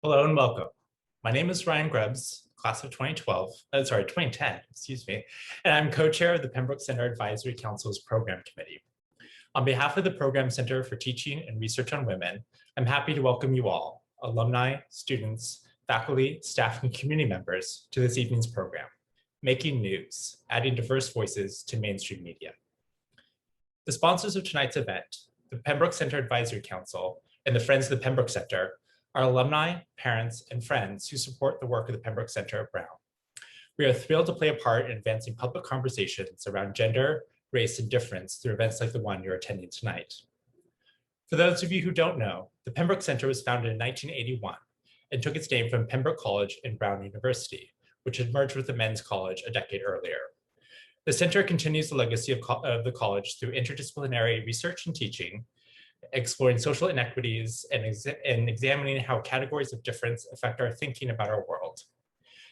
Hello and welcome. My name is Ryan Grubbs, class of 2010, excuse me, and I'm co-chair of the Pembroke Center Advisory Council's Program Committee. On behalf of the Program Center for Teaching and Research on Women, I'm happy to welcome you all, alumni, students, faculty, staff, and community members to this evening's program, Making News, Adding Diverse Voices to Mainstream Media. The sponsors of tonight's event, the Pembroke Center Advisory Council and the Friends of the Pembroke Center, are alumni, parents, and friends who support the work of the Pembroke Center at Brown. We are thrilled to play a part in advancing public conversations around gender, race, and difference through events like the one you're attending tonight. For those of you who don't know, the Pembroke Center was founded in 1981 and took its name from Pembroke College and Brown University, which had merged with the Men's College a decade earlier. The center continues the legacy of the college through interdisciplinary research and teaching, exploring social inequities and examining how categories of difference affect our thinking about our world.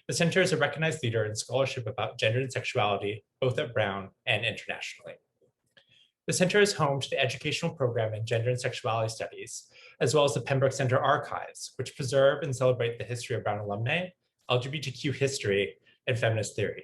The center is a recognized leader in scholarship about gender and sexuality, both at Brown and internationally. The center is home to the educational program in gender and sexuality studies, as well as the Pembroke Center Archives, which preserve and celebrate the history of Brown alumnae, LGBTQ history, and feminist theory.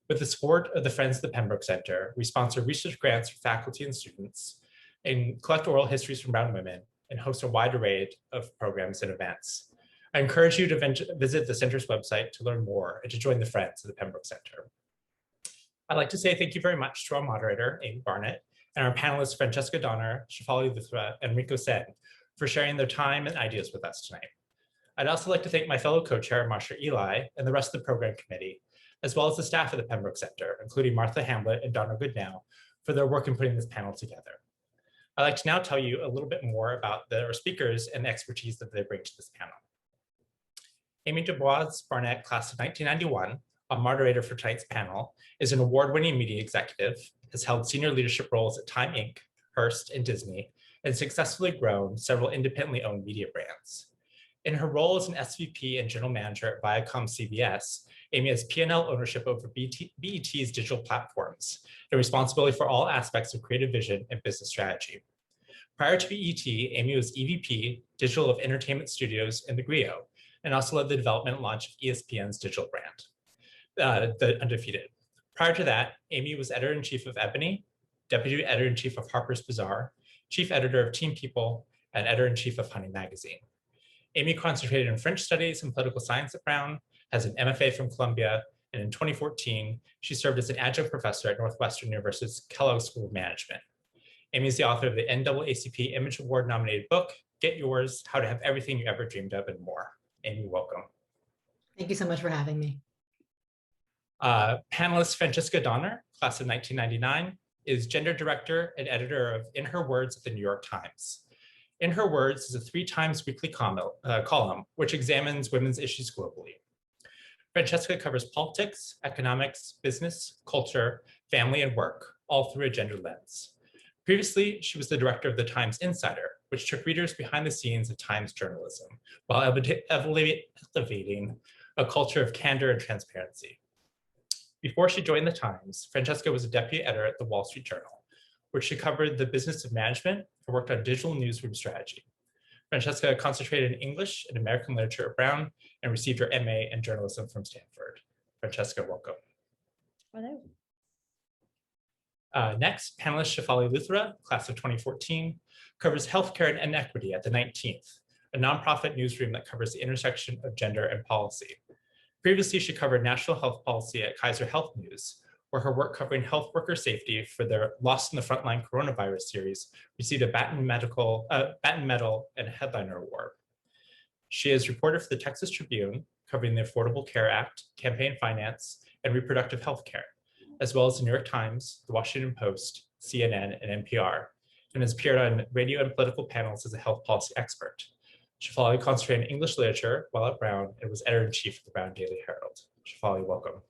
With the support of the Friends of the Pembroke Center, we sponsor research grants for faculty and students, and collect oral histories from Brown women, and host a wide array of programs and events. I encourage you to visit the center's website to learn more and to join the Friends of the Pembroke Center. I'd like to say thank you very much to our moderator, Amy Barnett, and our panelists, Francesca, Shefali, Luthra, and Rico Sen, for sharing their time and ideas with us tonight. I'd also like to thank my fellow co-chair, Marsha Eli, and the rest of the program committee, as well as the staff of the Pembroke Center, including Martha Hamlet and Donna Goodnow, for their work in putting this panel together. I'd like to now tell you a little bit more about our speakers and the expertise that they bring to this panel. Amy DuBois, Barnett, class of 1991, a moderator for tonight's panel, is an award-winning media executive, has held senior leadership roles at Time Inc., Hearst, and Disney, and successfully grown several independently owned media brands. In her role as an SVP and general manager at Viacom CBS, Amy has P&L ownership over BET's digital platforms and responsibility for all aspects of creative vision and business strategy. Prior to BET, Amy was EVP, Digital of Entertainment Studios in the Griot, and also led the development and launch of ESPN's digital brand, The Undefeated. Prior to that, Amy was editor-in-chief of Ebony, deputy editor-in-chief of Harper's Bazaar, chief editor of Teen People, and editor-in-chief of Honey Magazine. Amy concentrated in French studies and political science at Brown, has an MFA from Columbia, and in 2014, she served as an adjunct professor at Northwestern University's Kellogg School of Management. Amy is the author of the NAACP Image Award nominated book, Get Yours, How to Have Everything You Ever Dreamed of and More. Amy, welcome. Thank you so much for having me. Panelist Francesca, class of 1999, is gender director and editor of In Her Words at the New York Times. In Her Words is a 3 times weekly column which examines women's issues globally. Francesca covers politics, economics, business, culture, family, and work, all through a gender lens. Previously, she was the director of the Times Insider, which took readers behind the scenes of Times journalism while elevating a culture of candor and transparency. Before she joined the Times, Francesca was a deputy editor at the Wall Street Journal, where she covered the business of management and worked on digital newsroom strategy. Francesca concentrated in English and American literature at Brown and received her MA in journalism from Stanford. Francesca, welcome. Hello. Next, panelist Shefali Luthra, class of 2014, covers healthcare and inequity at the 19th, a nonprofit newsroom that covers the intersection of gender and policy. Previously, she covered national health policy at Kaiser Health News, where her work covering health worker safety for their Lost in the Frontline coronavirus series received a Batten Medal and Headliner Award. She is reporter for the Texas Tribune, covering the Affordable Care Act, campaign finance, and reproductive health care, as well as the New York Times, the Washington Post, CNN, and NPR, and has appeared on radio and political panels as a health policy expert. Shefali concentrated in English literature while at Brown and was editor-in-chief of the Brown Daily Herald. Shefali, welcome.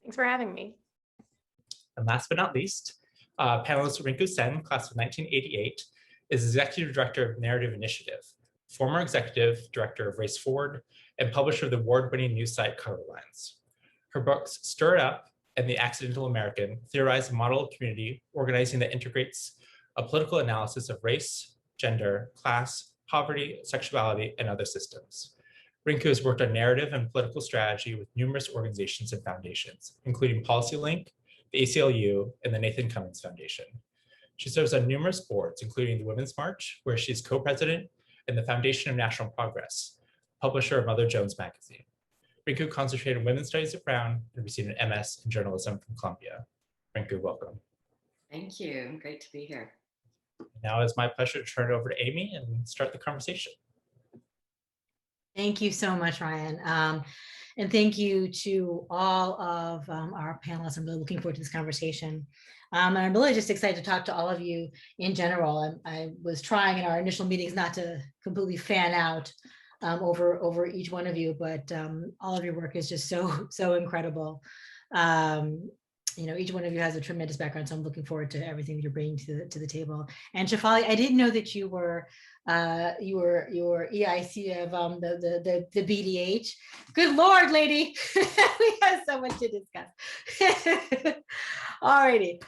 Thanks for having me. And last but not least, panelist Rico Sen, class of 1988, is executive director of Narrative Initiative, former executive director of Race Forward, and publisher of the award-winning news site Colorlines. Her books Stir It Up and The Accidental American theorize a model of community organizing that integrates a political analysis of race, gender, class, poverty, sexuality, and other systems. Rinku has worked on narrative and political strategy with numerous organizations and foundations, including PolicyLink, the ACLU, and the Nathan Cummings Foundation. She serves on numerous boards, including the Women's March, where she's co-president, and the Foundation of National Progress, publisher of Mother Jones magazine. Rinku concentrated on women's studies at Brown and received an MS in journalism from Columbia. Rinku, welcome. Thank you. Great to be here. Now it's my pleasure to turn it over to Amy and start the conversation. Thank you so much, Ryan. And thank you to all of our panelists. I'm really looking forward to this conversation. And I'm really just excited to talk to all of you in general. I was trying in our initial meetings not to completely fan out over each one of you, but all of your work is just so incredible. Each one of you has a tremendous background, so I'm looking forward to everything that you're bringing to the table. And Shefali, I didn't know that you were EIC of the BDH. Good Lord, lady, we have so much to discuss. All righty.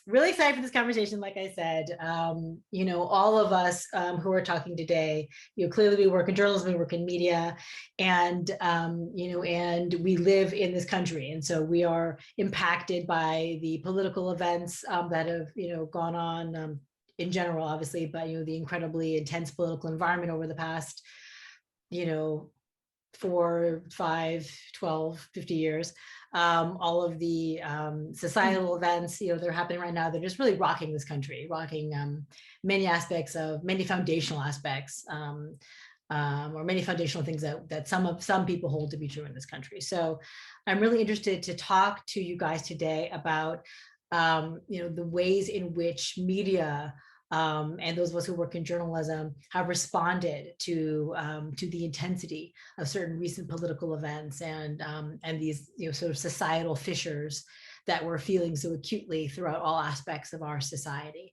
Really excited for this conversation. Like I said, all of us who are talking today, clearly we work in journalism, we work in media, and and we live in this country, and so we are impacted by the political events that have gone on in general, obviously, but the incredibly intense political environment over the past 4, 5, 12, 50 years. All of the societal events, that are happening right now, they're just really rocking this country, rocking many foundational aspects, or many foundational things that some people hold to be true in this country. So I'm really interested to talk to you guys today about the ways in which media and those of us who work in journalism have responded to the intensity of certain recent political events and these sort of societal fissures that we're feeling so acutely throughout all aspects of our society.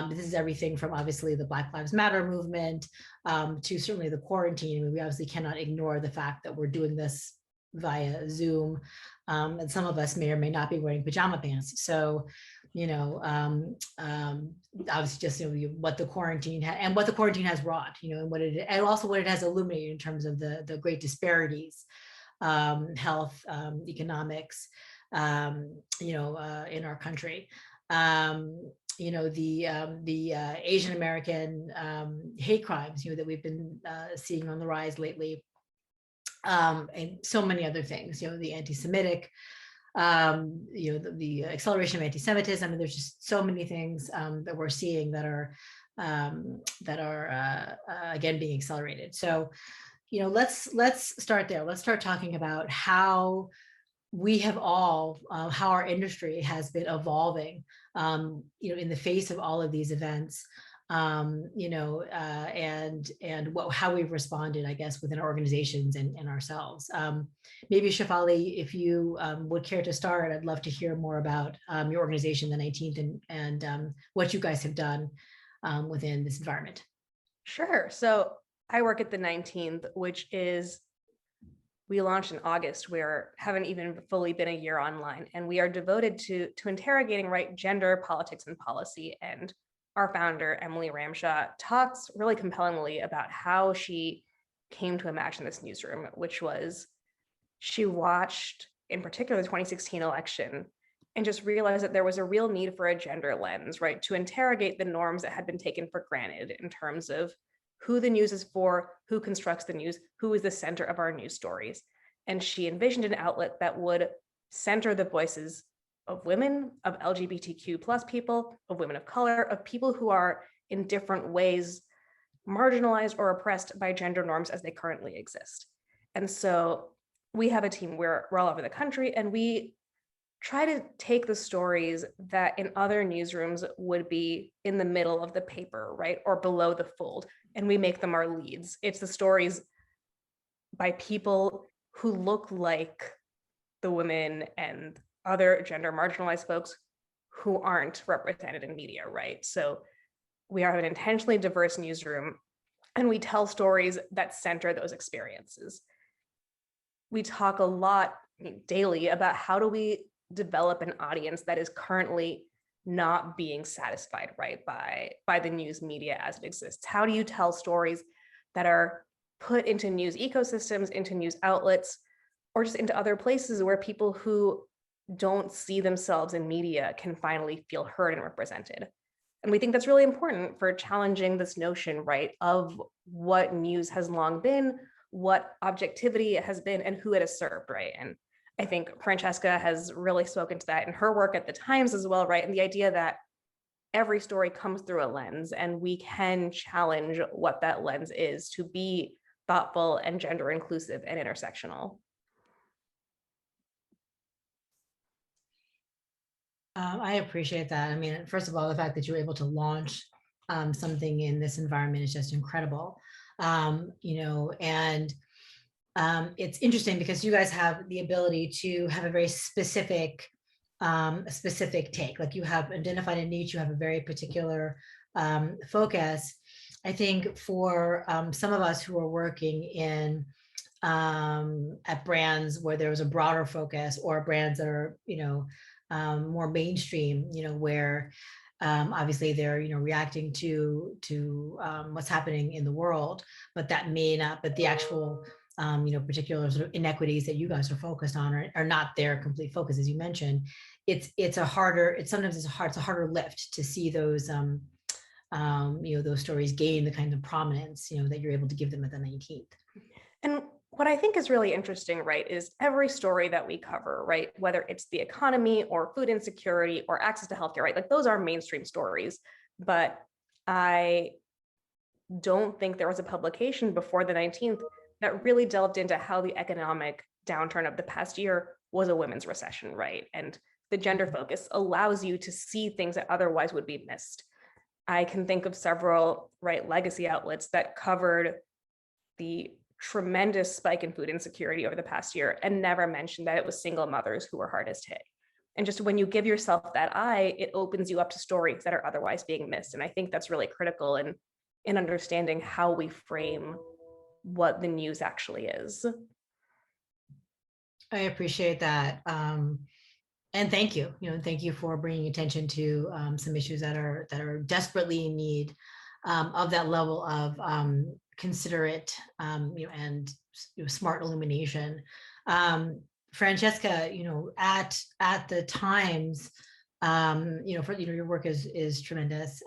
This is everything from obviously the Black Lives Matter movement to certainly the quarantine. I mean, we obviously cannot ignore the fact that we're doing this via Zoom, and some of us may or may not be wearing pajama pants. So obviously just what the quarantine has wrought, and also what it has illuminated in terms of the great disparities, health, economics, in our country. The Asian American hate crimes, that we've been seeing on the rise lately, and so many other things, the anti-Semitic, the acceleration of anti-Semitism. I mean, there's just so many things that we're seeing that are again being accelerated. So, let's start there. Let's start talking about how we have how our industry has been evolving, in the face of all of these events. And how we've responded, I guess, within our organizations and ourselves. Maybe Shefali, if you would care to start, I'd love to hear more about your organization, the 19th, and what you guys have done within this environment. Sure. So I work at the 19th, which is, we launched in August. We haven't even fully been a year online, and we are devoted to interrogating gender, politics, and policy. And our founder, Emily Ramshaw, talks really compellingly about how she came to imagine this newsroom, which was, she watched, in particular, the 2016 election and just realized that there was a real need for a gender lens, to interrogate the norms that had been taken for granted in terms of who the news is for, who constructs the news, who is the center of our news stories. And she envisioned an outlet that would center the voices of women, of LGBTQ plus people, of women of color, of people who are in different ways marginalized or oppressed by gender norms as they currently exist. And so we have a team, we're all over the country, and we try to take the stories that in other newsrooms would be in the middle of the paper, or below the fold, and we make them our leads. It's the stories by people who look like the women and other gender marginalized folks who aren't represented in media, So we are an intentionally diverse newsroom, and we tell stories that center those experiences. We talk a lot daily about how do we develop an audience that is currently not being satisfied by the news media as it exists. How do you tell stories that are put into news ecosystems, into news outlets, or just into other places where people who don't see themselves in media can finally feel heard and represented. And we think that's really important for challenging this notion, right, of what news has long been, what objectivity it has been, and who it has served, right? And I think Francesca has really spoken to that in her work at the Times as well, right? And the idea that every story comes through a lens, and we can challenge what that lens is to be thoughtful and gender inclusive and intersectional. I appreciate that. I mean, first of all, the fact that you were able to launch something in this environment is just incredible. And it's interesting because you guys have the ability to have a very specific take. Like, you have identified a niche, you have a very particular focus. I think for some of us who are working in at brands where there was a broader focus, or brands that are, more mainstream, where obviously they're, reacting to what's happening in the world, but that may not, but the actual, particular sort of inequities that you guys are focused on are not their complete focus, as you mentioned. It's a harder lift to see those, those stories gain the kind of prominence, that you're able to give them at the 19th. And what I think is really interesting, right, is every story that we cover, right, whether it's the economy or food insecurity or access to healthcare, right, like those are mainstream stories. But I don't think there was a publication before the 19th that really delved into how the economic downturn of the past year was a women's recession, right? And the gender focus allows you to see things that otherwise would be missed. I can think of several, right, legacy outlets that covered the tremendous spike in food insecurity over the past year and never mentioned that it was single mothers who were hardest hit. And just when you give yourself that eye, it opens you up to stories that are otherwise being missed. And I think that's really critical in understanding how we frame what the news actually is. I appreciate that. And thank you, thank you for bringing attention to some issues that are desperately in need of that level of considerate, and smart illumination. Francesca, at the Times, your work is tremendous,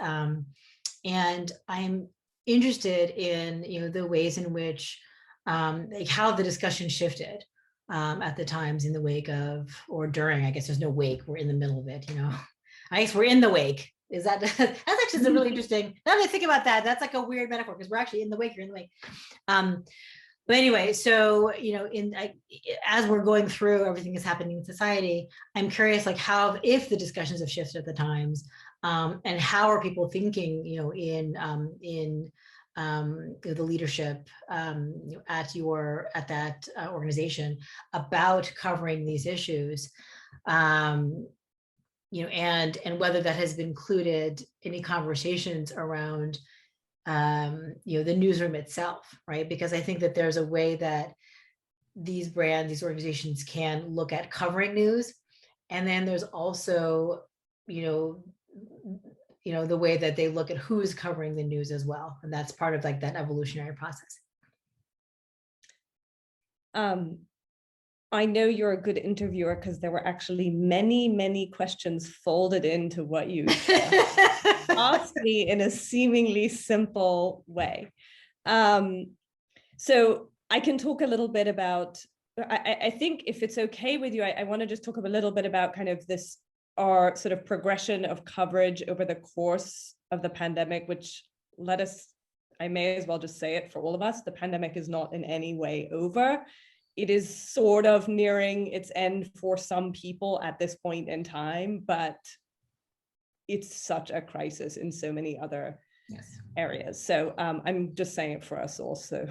and I'm interested in the ways in which like how the discussion shifted at the Times in the wake of, or during, I guess there's no wake, we're in the middle of it, I guess we're in the wake. Is that that's actually a really interesting, now that I think about that, that's like a weird metaphor, because we're actually in the wake, you're in the wake. But anyway, so as we're going through everything that's happening in society, I'm curious, like, how, if the discussions have shifted at the Times, and how are people thinking, in the leadership at that organization about covering these issues, and whether that has included any conversations around, the newsroom itself, right? Because I think that there's a way that these brands, these organizations can look at covering news. And then there's also, the way that they look at who's covering the news as well. And that's part of like that evolutionary process. I know you're a good interviewer because there were actually many, many questions folded into what you asked me in a seemingly simple way. So I can talk a little bit about, I think if it's okay with you, I want to just talk a little bit about kind of this, our sort of progression of coverage over the course of the pandemic, which I may as well just say it for all of us, the pandemic is not in any way over. It is sort of nearing its end for some people at this point in time, but it's such a crisis in so many other areas. So I'm just saying it for us all, so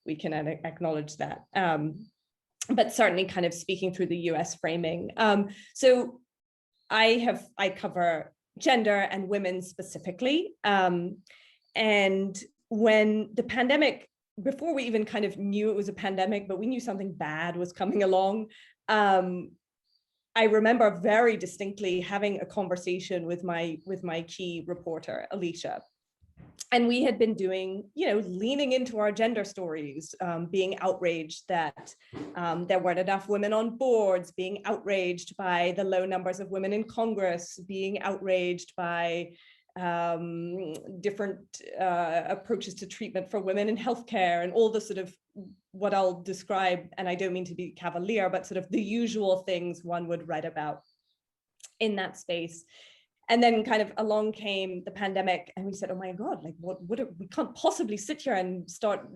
we can acknowledge that. But certainly kind of speaking through the US framing. So I cover gender and women specifically. And when the pandemic, before we even kind of knew it was a pandemic, but we knew something bad was coming along. I remember very distinctly having a conversation with my key reporter, Alicia, And we had been doing, leaning into our gender stories, being outraged that there weren't enough women on boards, being outraged by the low numbers of women in Congress, being outraged by different approaches to treatment for women in healthcare, and all the sort of what I'll describe, and I don't mean to be cavalier, but sort of the usual things one would write about in that space. And then kind of along came the pandemic, and we said, oh my God, like we can't possibly sit here and start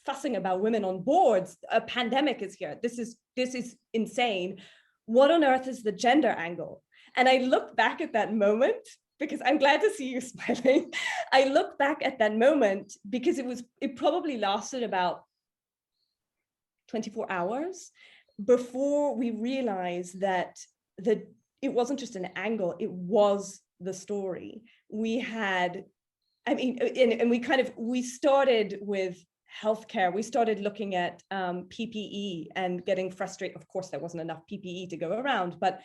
fussing about women on boards. A pandemic is here. This is insane. What on earth is the gender angle? And I look back at that moment, because I'm glad to see you smiling. I look back at that moment because it probably lasted about 24 hours before we realized that it wasn't just an angle, it was the story. We had, we started with healthcare. We started looking at PPE and getting frustrated. Of course, there wasn't enough PPE to go around, but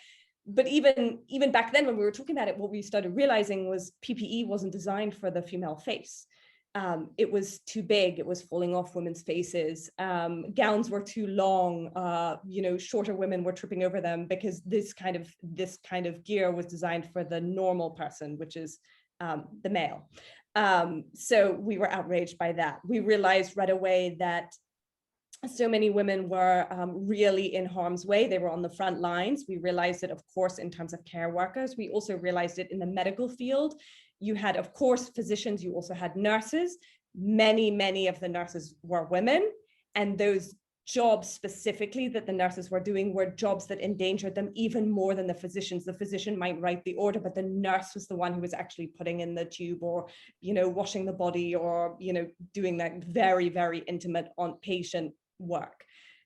even back then when we were talking about it, what we started realizing was PPE wasn't designed for the female face. It was too big, it was falling off women's faces. Gowns were too long, shorter women were tripping over them because this kind of gear was designed for the normal person, which is the male. So we were outraged by that. We realized right away that so many women were really in harm's way. They were on the front lines. We realized it, of course, in terms of care workers. We also realized it in the medical field. You had, of course, physicians. You also had nurses. Many of the nurses were women. And those jobs specifically that the nurses were doing were jobs that endangered them even more than the physicians. The physician might write the order, but the nurse was the one who was actually putting in the tube or, washing the body or, doing that very, very intimate on patient work.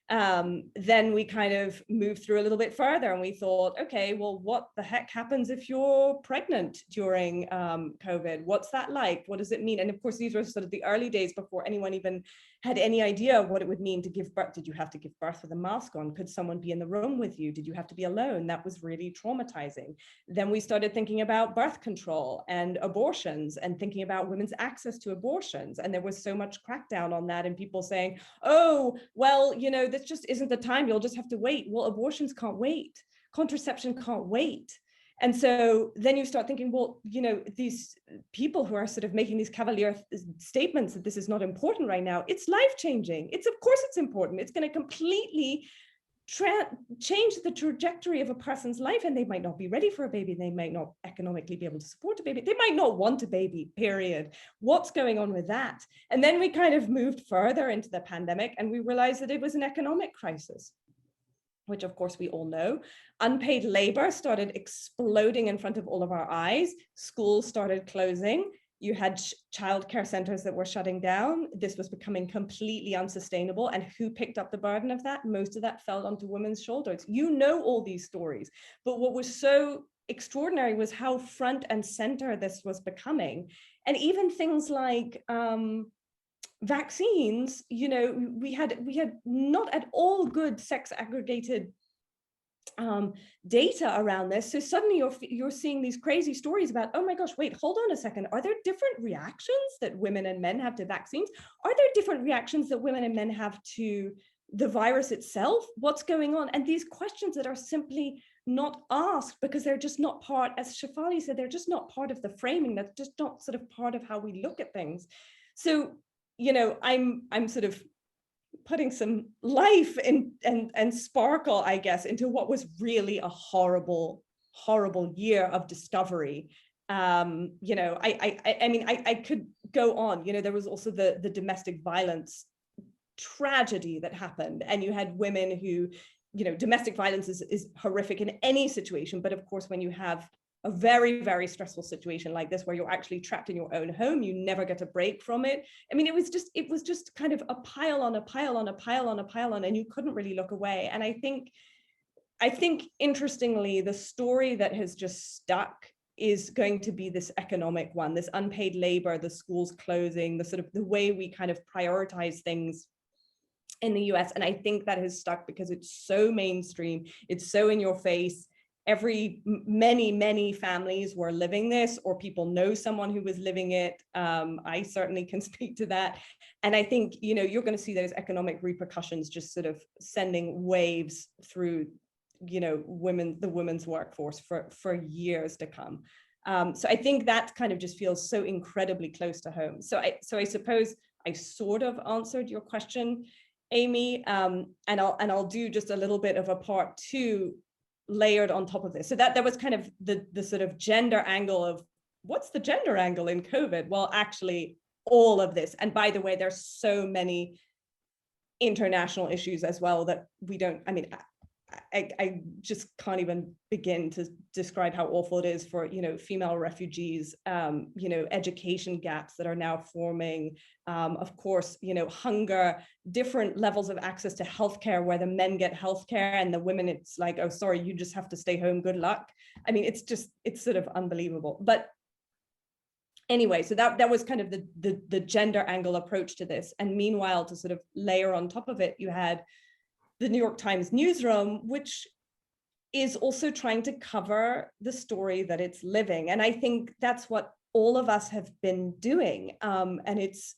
Then we kind of moved through a little bit further and we thought, okay, well, what the heck happens if you're pregnant during COVID? What's that like? What does it mean? And of course, these were sort of the early days before anyone even had any idea what it would mean to give birth. Did you have to give birth with a mask on? Could someone be in the room with you? Did you have to be alone? That was really traumatizing. Then we started thinking about birth control and abortions and thinking about women's access to abortions. And there was so much crackdown on that and people saying, oh, well, this just isn't the time. You'll just have to wait. Well, abortions can't wait. Contraception can't wait. And so then you start thinking, well, these people who are sort of making these cavalier statements that this is not important right now, it's life-changing. Of course it's important. It's going to completely change the trajectory of a person's life, and they might not be ready for a baby. They might not economically be able to support a baby. They might not want a baby, period. What's going on with that? And then we kind of moved further into the pandemic and we realized that it was an economic crisis, which of course we all know. Unpaid labor started exploding in front of all of our eyes. Schools started closing. You had childcare centers that were shutting down. This was becoming completely unsustainable. And who picked up the burden of that? Most of that fell onto women's shoulders. All these stories. But what was so extraordinary was how front and center this was becoming. And even things like vaccines, we had not at all good sex aggregated data around this. So suddenly you're seeing these crazy stories about, oh my gosh, wait, hold on a second. Are there different reactions that women and men have to vaccines? Are there different reactions that women and men have to the virus itself? What's going on? And these questions that are simply not asked because they're just not part, as Shefali said, they're just not part of the framing. That's just not sort of part of how we look at things. So, I'm sort of putting some life in and sparkle, I guess, into what was really a horrible year of discovery. I could go on. There was also the domestic violence tragedy that happened, and you had women who, domestic violence is horrific in any situation, but of course when you have a very, very stressful situation like this, where you're actually trapped in your own home, you never get a break from it. I mean, it was just kind of a pile on a pile on a pile on a pile on, and you couldn't really look away. And I think interestingly, the story that has just stuck is going to be this economic one, this unpaid labor, the schools closing, the sort of the way we kind of prioritize things in the US. And I think that has stuck because it's so mainstream, it's so in your face. many families were living this, or people know someone who was living it. I certainly can speak to that. And I think, you're going to see those economic repercussions just sort of sending waves through, the women's workforce for years to come. So I think that kind of just feels so incredibly close to home. So I suppose I sort of answered your question, Amy, and I'll do just a little bit of a part two layered on top of this. So that was kind of the sort of gender angle of what's the gender angle in COVID? Well, actually all of this. And by the way, there's so many international issues as well that we don't, I just can't even begin to describe how awful it is for, female refugees, education gaps that are now forming, of course, hunger, different levels of access to healthcare where the men get healthcare and the women, it's like, oh, sorry, you just have to stay home, good luck. It's sort of unbelievable. But anyway, so that was kind of the gender angle approach to this. And meanwhile, to sort of layer on top of it, you had the New York Times newsroom, which is also trying to cover the story that it's living. And I think that's what all of us have been doing. And it's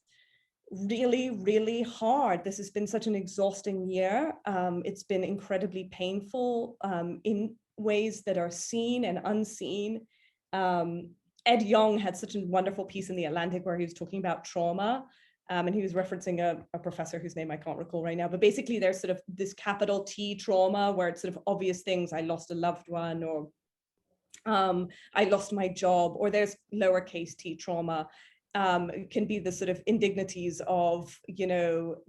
really, really hard. This has been such an exhausting year. It's been incredibly painful in ways that are seen and unseen. Ed Yong had such a wonderful piece in The Atlantic where he was talking about trauma. And he was referencing a professor whose name I can't recall right now, but basically there's sort of this capital T trauma where it's sort of obvious things, I lost a loved one, or I lost my job, or there's lowercase t trauma. It can be the sort of indignities of,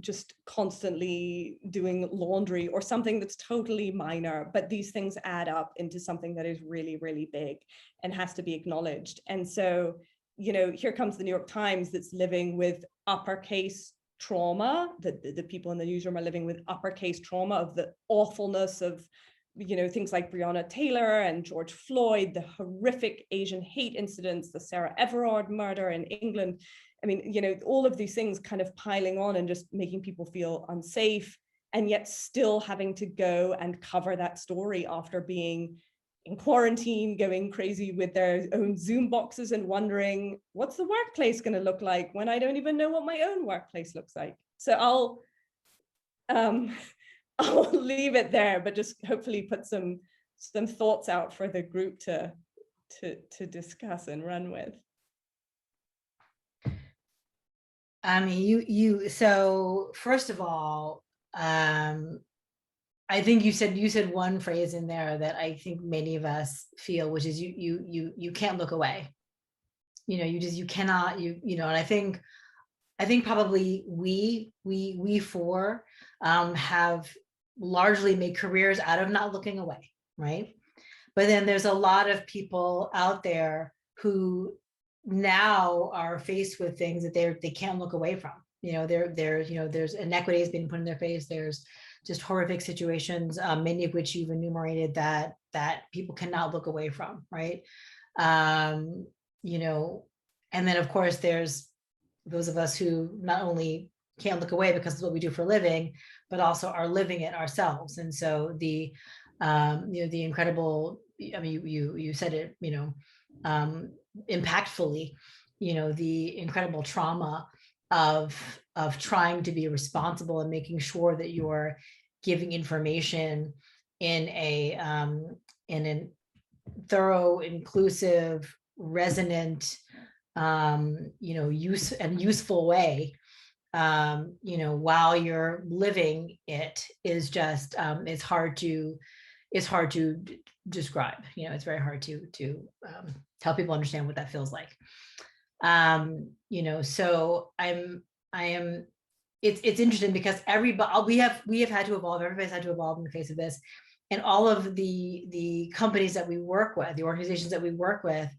just constantly doing laundry or something that's totally minor, but these things add up into something that is really, really big and has to be acknowledged. And so, here comes the New York Times that's living with uppercase trauma, the people in the newsroom are living with uppercase trauma of the awfulness of, things like Breonna Taylor and George Floyd, the horrific Asian hate incidents, the Sarah Everard murder in England. All of these things kind of piling on and just making people feel unsafe, and yet still having to go and cover that story after being in quarantine, going crazy with their own Zoom boxes and wondering, what's the workplace going to look like when I don't even know what my own workplace looks like? So I'll leave it there, but just hopefully put some thoughts out for the group to discuss and run with. So first of all, I think you said one phrase in there that I think many of us feel, which is you can't look away. You cannot, and I think probably we four have largely made careers out of not looking away, right? But then there's a lot of people out there who now are faced with things that they can't look away from. There's inequities being put in their face. There's just horrific situations, many of which you've enumerated that people cannot look away from, right? And then of course there's those of us who not only can't look away because of what we do for a living, but also are living it ourselves. And so the incredible, you said it, impactfully, the incredible trauma of trying to be responsible and making sure that you're giving information in an thorough, inclusive, resonant, useful way, while you're living it is just, it's hard to describe. It's very hard to help people understand what that feels like. So it's interesting because we have had to evolve. Everybody's had to evolve in the face of this, and all of the companies that we work with, the organizations that we work with,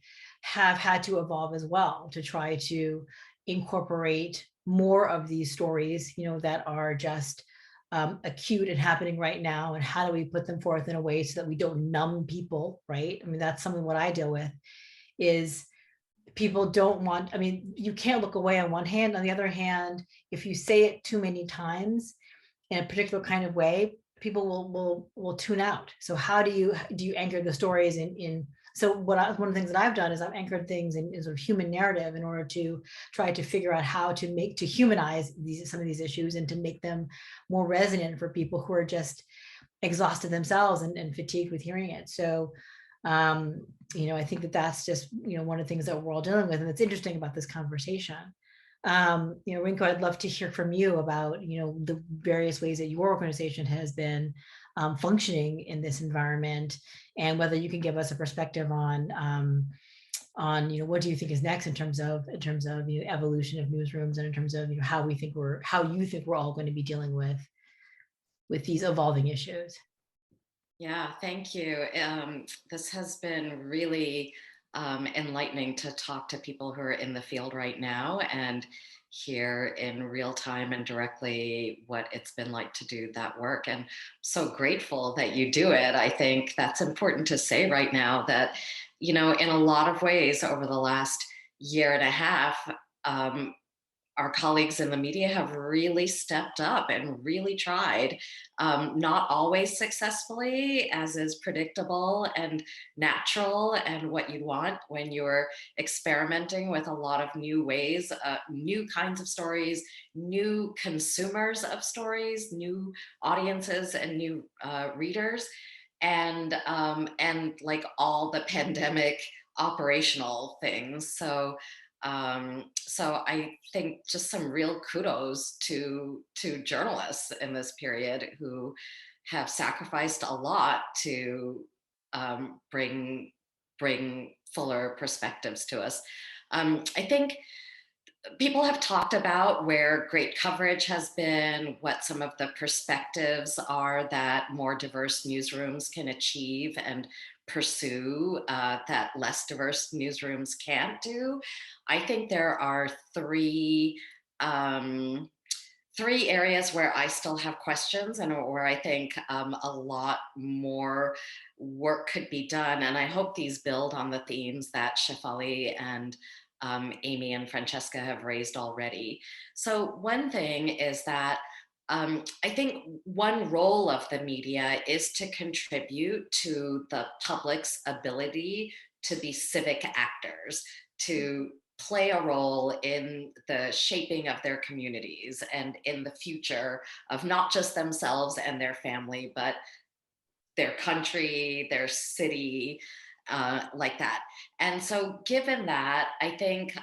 have had to evolve as well to try to incorporate more of these stories, that are just acute and happening right now, and how do we put them forth in a way so that we don't numb people, right? That's something what I deal with is people don't want, you can't look away on one hand. On the other hand, if you say it too many times in a particular kind of way, people will tune out. So how do you anchor the stories in so one of the things that I've done is I've anchored things in sort of human narrative in order to try to figure out how to humanize some of these issues and to make them more resonant for people who are just exhausted themselves and fatigued with hearing it. So I think that that's just one of the things that we're all dealing with, and it's interesting about this conversation. Rinko, I'd love to hear from you about the various ways that your organization has been functioning in this environment, and whether you can give us a perspective on what do you think is next in terms of evolution of newsrooms, and in terms of how you think we're all going to be dealing with these evolving issues. Yeah, thank you. This has been really enlightening to talk to people who are in the field right now and hear in real time and directly what it's been like to do that work. And so grateful that you do it. I think that's important to say right now that, in a lot of ways over the last year and a half, our colleagues in the media have really stepped up and really tried, not always successfully, as is predictable and natural and what you want when you're experimenting with a lot of new ways, new kinds of stories, new consumers of stories, new audiences and new readers, and like all the pandemic operational things. So I think just some real kudos to journalists in this period who have sacrificed a lot to bring fuller perspectives to us. I think people have talked about where great coverage has been, what some of the perspectives are that more diverse newsrooms can achieve and pursue that less diverse newsrooms can't do. I think there are three areas where I still have questions and where I think a lot more work could be done. And I hope these build on the themes that Shefali and Amy and Francesca have raised already. So one thing is that I think one role of the media is to contribute to the public's ability to be civic actors, to play a role in the shaping of their communities and in the future of not just themselves and their family, but their country, their city, like that. And so given that, I think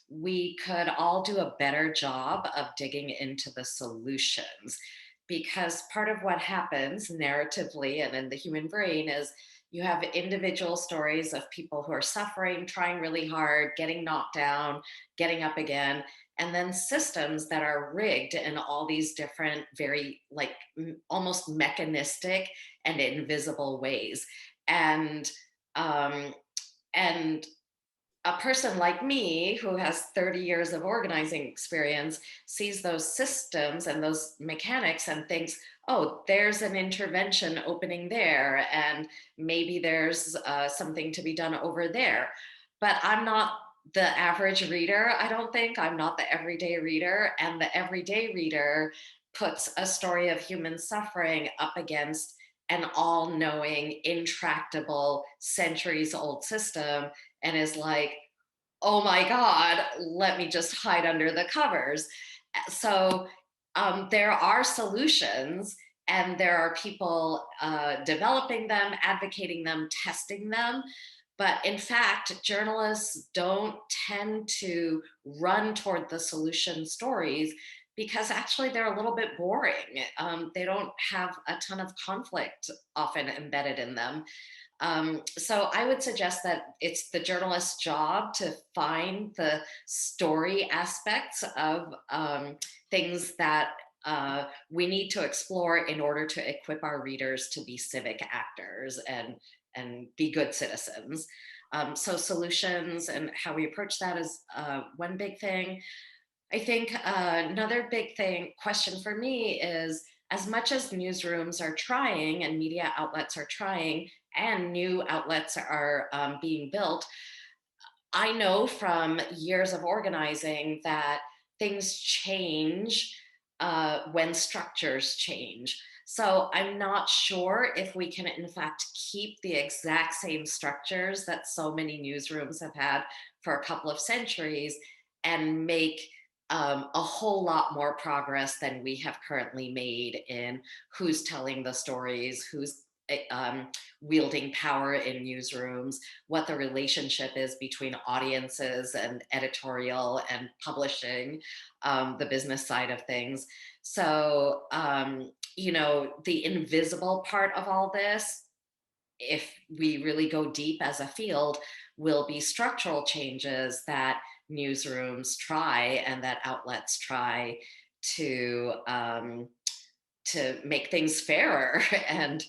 we could all do a better job of digging into the solutions, because part of what happens narratively and in the human brain is you have individual stories of people who are suffering, trying really hard, getting knocked down, getting up again, and then systems that are rigged in all these different, very like almost mechanistic and invisible ways. And a person like me who has 30 years of organizing experience sees those systems and those mechanics and thinks, oh, there's an intervention opening there, and maybe there's something to be done over there. But I'm not the average reader. I don't think I'm not the everyday reader, and the everyday reader puts a story of human suffering up against an all-knowing, intractable, centuries-old system and is like, oh my God, let me just hide under the covers. So there are solutions, and there are people developing them, advocating them, testing them. But in fact, journalists don't tend to run toward the solution stories because actually they're a little bit boring. They don't have a ton of conflict often embedded in them. So I would suggest that it's the journalist's job to find the story aspects of things that we need to explore in order to equip our readers to be civic actors and be good citizens. So solutions and how we approach that is one big thing. I think another big question for me is, as much as newsrooms are trying and media outlets are trying and new outlets are being built, I know from years of organizing that things change when structures change. So I'm not sure if we can, in fact, keep the exact same structures that so many newsrooms have had for a couple of centuries and make a whole lot more progress than we have currently made in who's telling the stories, who's wielding power in newsrooms, what the relationship is between audiences and editorial and publishing, the business side of things. So, you know, the invisible part of all this, if we really go deep as a field, will be structural changes that newsrooms try and that outlets try to make things fairer. And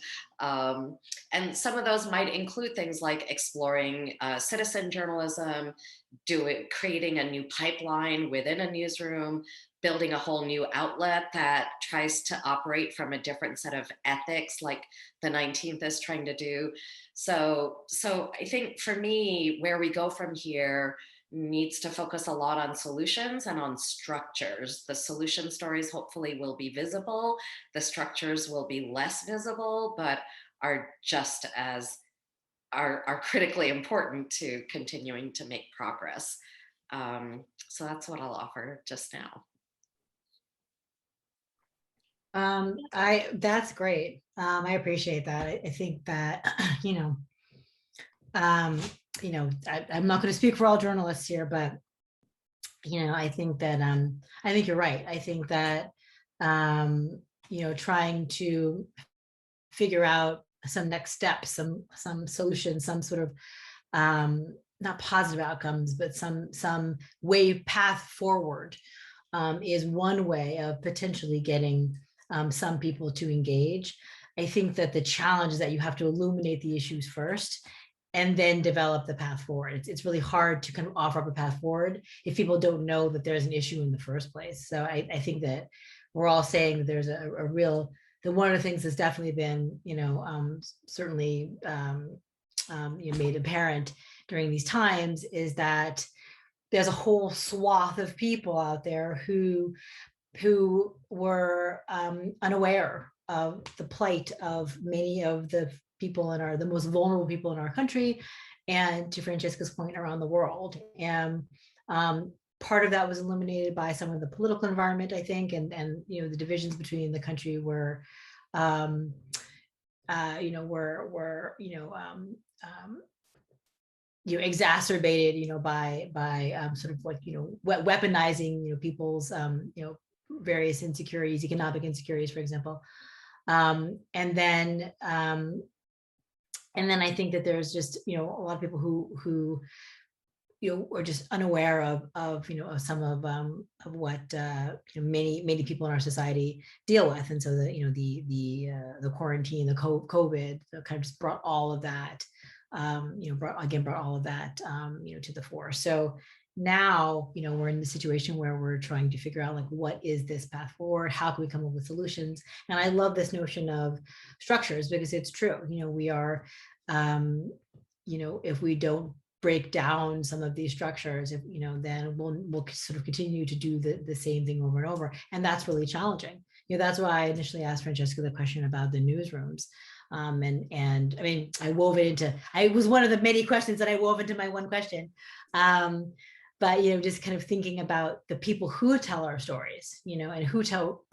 some of those might include things like exploring citizen journalism, creating a new pipeline within a newsroom, building a whole new outlet that tries to operate from a different set of ethics, like the 19th is trying to do. So I think for me, where we go from here needs to focus a lot on solutions and on structures. The solution stories hopefully will be visible. The structures will be less visible, but are just as are critically important to continuing to make progress. So that's what I'll offer just now. That's great. I appreciate that. I think that, I'm not going to speak for all journalists here, but, I think that, I think you're right. I think that, trying to figure out some next steps, some solutions, some sort of, not positive outcomes, but some path forward, is one way of potentially getting some people to engage. I think that the challenge is that you have to illuminate the issues first and then develop the path forward. It's really hard to kind of offer up a path forward if people don't know that there's an issue in the first place. So I think that we're all saying that there's a real, that one of the things that's definitely been, certainly made apparent during these times is that there's a whole swath of people out there who were unaware of the plight of many of the people the most vulnerable people in our country, and to Francesca's point, around the world. And part of that was illuminated by some of the political environment, I think, and the divisions between the country were exacerbated, by sort of like, weaponizing, people's, various insecurities, economic insecurities, for example. And then I think that there's just, a lot of people who are just unaware of some of what many people in our society deal with. And so the quarantine, the COVID kind of just brought all of that, brought all of that, to the fore. So now, we're in the situation where we're trying to figure out, like, what is this path forward? How can we come up with solutions? And I love this notion of structures, because it's true. We are, if we don't break down some of these structures, then we'll sort of continue to do the same thing over and over. And that's really challenging. That's why I initially asked Francesca the question about the newsrooms. And I mean, I was one of the many questions that I wove into my one question. But, just kind of thinking about the people who tell our stories, and who tell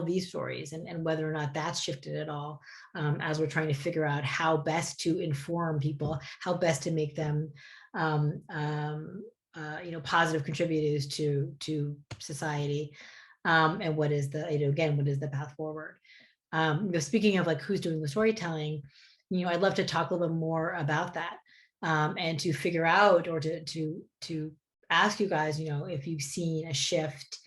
these stories, and whether or not that's shifted at all, as we're trying to figure out how best to inform people, how best to make them, positive contributors to society, and what is what is the path forward? Speaking of, like, who's doing the storytelling, I'd love to talk a little bit more about that, and to figure out, or to ask you guys, if you've seen a shift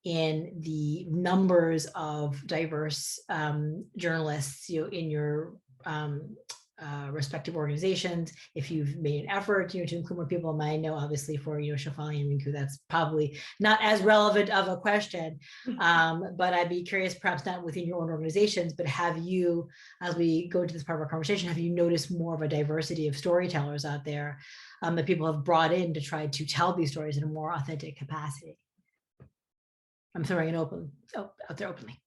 in the numbers of diverse journalists, in your respective organizations, if you've made an effort, to include more people. I know, obviously, for Shefali and Rinku, that's probably not as relevant of a question, but I'd be curious, perhaps not within your own organizations, but have you, as we go into this part of our conversation, have you noticed more of a diversity of storytellers out there that people have brought in to try to tell these stories in a more authentic capacity? I'm throwing it open, out there openly.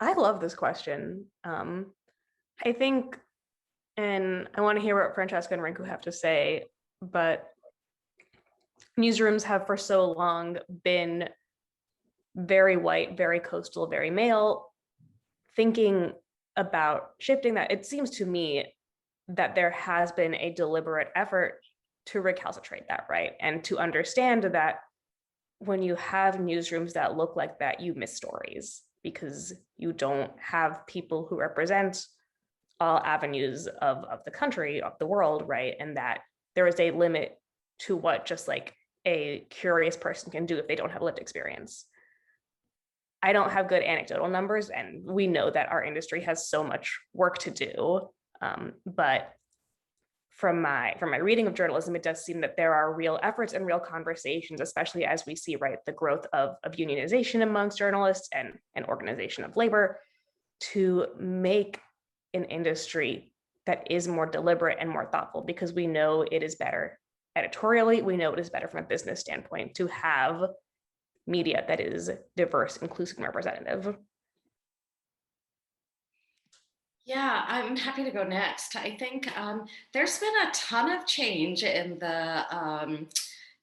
I love this question. I think, and I want to hear what Francesca and Rinku have to say, but newsrooms have for so long been very white, very coastal, very male. Thinking about shifting that, it seems to me that there has been a deliberate effort to recalcitrate that, right? And to understand that when you have newsrooms that look like that, you miss stories because you don't have people who represent all avenues of the country, of the world, right? And that there is a limit to what just like a curious person can do if they don't have lived experience. I don't have good anecdotal numbers, and we know that our industry has so much work to do. But from my reading of journalism, it does seem that there are real efforts and real conversations, especially as we see, right, the growth of unionization amongst journalists and organization of labor, to make an industry that is more deliberate and more thoughtful, because we know it is better editorially, we know it is better from a business standpoint to have media that is diverse, inclusive, and representative. Yeah, I'm happy to go next. I think there's been a ton of change in the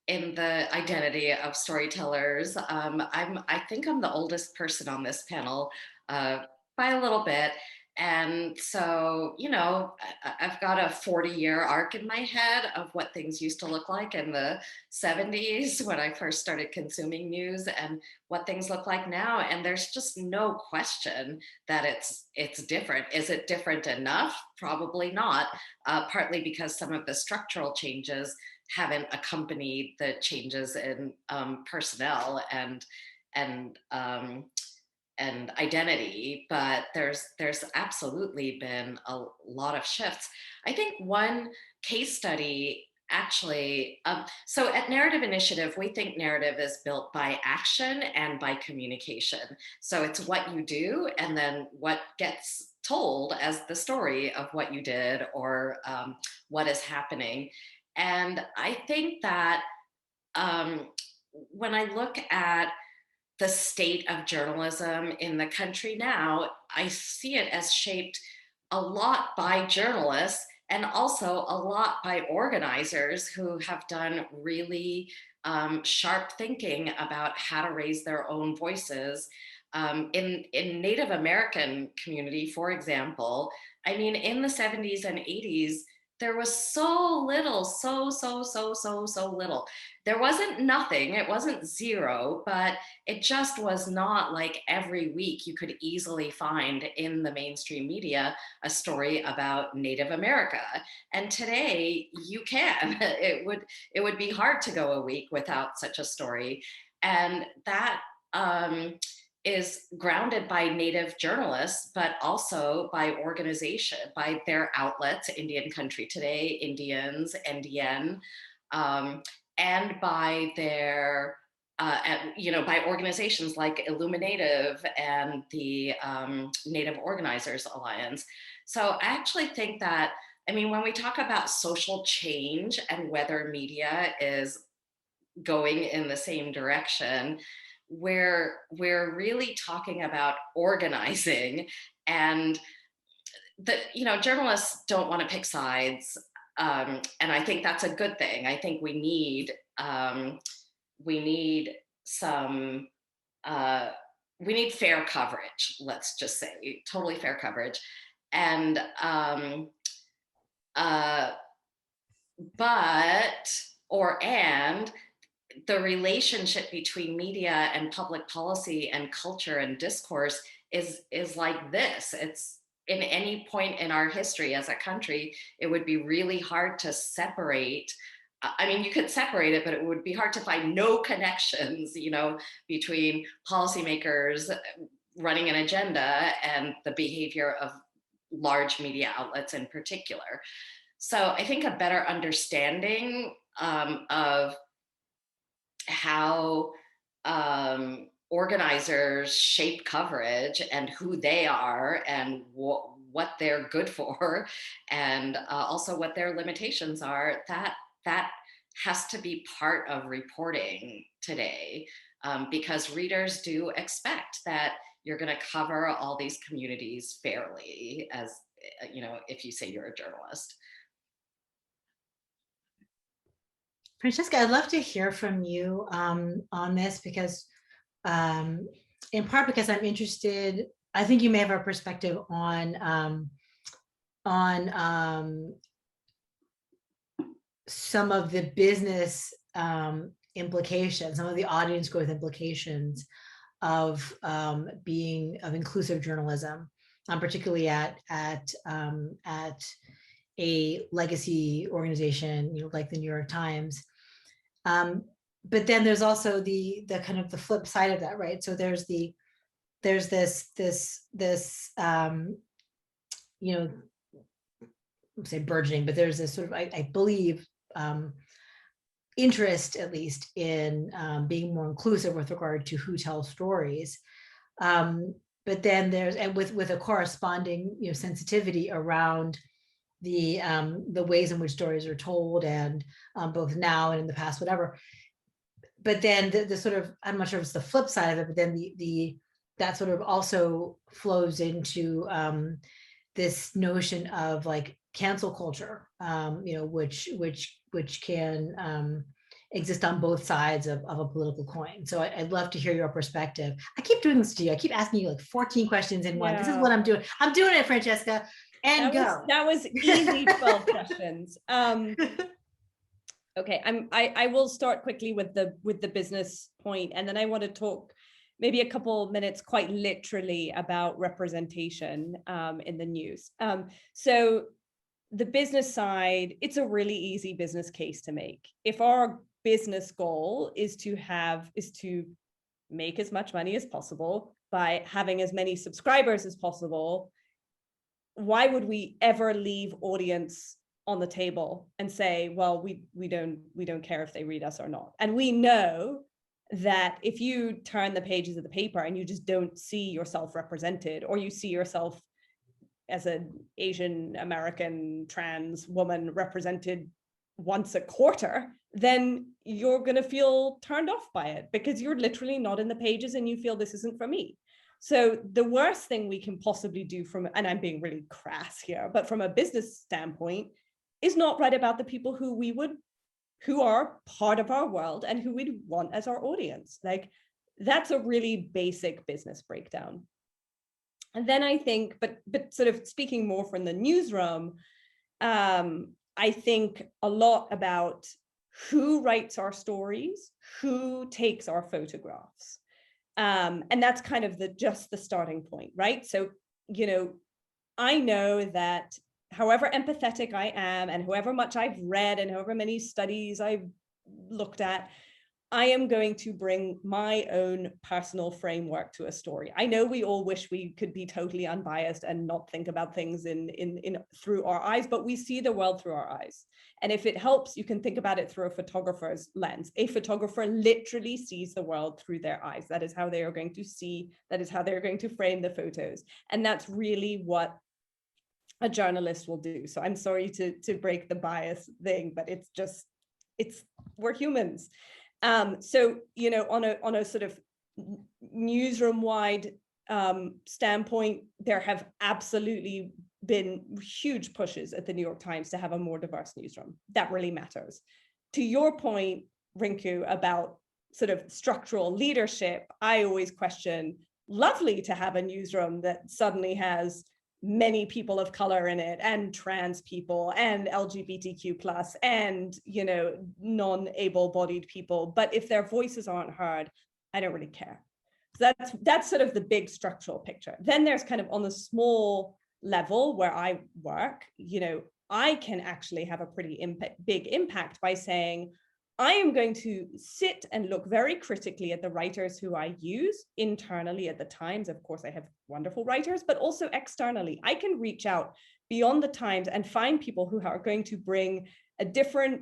identity of storytellers. I think I'm the oldest person on this panel by a little bit. And so, you know, I've got a 40-year arc in my head of what things used to look like in the 70s when I first started consuming news and what things look like now. And there's just no question that it's different. Is it different enough? Probably not, partly because some of the structural changes haven't accompanied the changes in personnel and identity, but there's absolutely been a lot of shifts. I think one case study actually, so at Narrative Initiative, we think narrative is built by action and by communication. So it's what you do and then what gets told as the story of what you did or what is happening. And I think that when I look at the state of journalism in the country now, I see it as shaped a lot by journalists and also a lot by organizers who have done really sharp thinking about how to raise their own voices. In Native American community, for example, I mean, in the 70s and 80s, there was so little, so little. There wasn't nothing, it wasn't zero, but it just was not like every week you could easily find in the mainstream media a story about Native America. And today you can. It would be hard to go a week without such a story. And that is grounded by Native journalists, but also by organization, by their outlets, Indian Country Today, Indians, NDN, and by their, by organizations like Illuminative and the Native Organizers Alliance. So I actually think that, I mean, when we talk about social change and whether media is going in the same direction, we're really talking about organizing, and journalists don't want to pick sides, and I think that's a good thing. I think we need fair coverage. Let's just say totally fair coverage, and the relationship between media and public policy and culture and discourse is like this. It's in any point in our history as a country, it would be really hard to separate. I mean, you could separate it, but it would be hard to find no connections, between policymakers running an agenda and the behavior of large media outlets in particular. So I think a better understanding of how organizers shape coverage and who they are and what they're good for, and also what their limitations are, that has to be part of reporting today. because readers do expect that you're going to cover all these communities fairly, as you know, if you say you're a journalist. Francesca, I'd love to hear from you on this, because in part because I'm interested, I think you may have a perspective on some of the business implications, some of the audience growth implications of inclusive journalism, particularly at a legacy organization, you know, like the New York Times. But then there's also the kind of the flip side of that, right? So there's this you know, say burgeoning, but there's this sort of, I believe, interest, at least, in being more inclusive with regard to who tells stories. But then there's, and with a corresponding, you know, sensitivity around the ways in which stories are told, and both now and in the past, whatever. But then the sort of, I'm not sure if it's the flip side of it, but then that sort of also flows into this notion of like cancel culture, you know, which can exist on both sides of a political coin. So I'd love to hear your perspective. I keep doing this to you. I keep asking you like 14 questions in one. This is what I'm doing. I'm doing it, Francesca. And that was easy 12 questions. Okay, I will start quickly with the business point, and then I want to talk maybe a couple minutes quite literally about representation in the news. So the business side, it's a really easy business case to make. If our business goal is to make as much money as possible by having as many subscribers as possible, why would we ever leave audience on the table and say, well, we don't care if they read us or not? And we know that if you turn the pages of the paper and you just don't see yourself represented, or you see yourself as an Asian American trans woman represented once a quarter, then you're going to feel turned off by it, because you're literally not in the pages and you feel this isn't for me. So the worst thing we can possibly do and I'm being really crass here, but from a business standpoint, is not write about the people who are part of our world and who we'd want as our audience. Like, that's a really basic business breakdown. And then I think, but sort of speaking more from the newsroom, I think a lot about who writes our stories, who takes our photographs. And that's kind of just the starting point, right? So, you know, I know that however empathetic I am, and however much I've read, and however many studies I've looked at, I am going to bring my own personal framework to a story. I know we all wish we could be totally unbiased and not think about things in through our eyes, but we see the world through our eyes. And if it helps, you can think about it through a photographer's lens. A photographer literally sees the world through their eyes. That is how they are going to see, that is how they're going to frame the photos. And that's really what a journalist will do. So I'm sorry to break the bias thing, but we're humans. So, you know, on a sort of newsroom wide standpoint, there have absolutely been huge pushes at the New York Times to have a more diverse newsroom. That really matters. To your point, Rinku, about sort of structural leadership, I always question, lovely to have a newsroom that suddenly has many people of color in it, and trans people, and LGBTQ+, and, you know, non-able-bodied people. But if their voices aren't heard, I don't really care. So that's sort of the big structural picture. Then there's kind of on the small level where I work, you know, I can actually have a pretty big impact by saying, I am going to sit and look very critically at the writers who I use internally at the Times. Of course, I have wonderful writers, but also externally. I can reach out beyond the Times and find people who are going to bring a different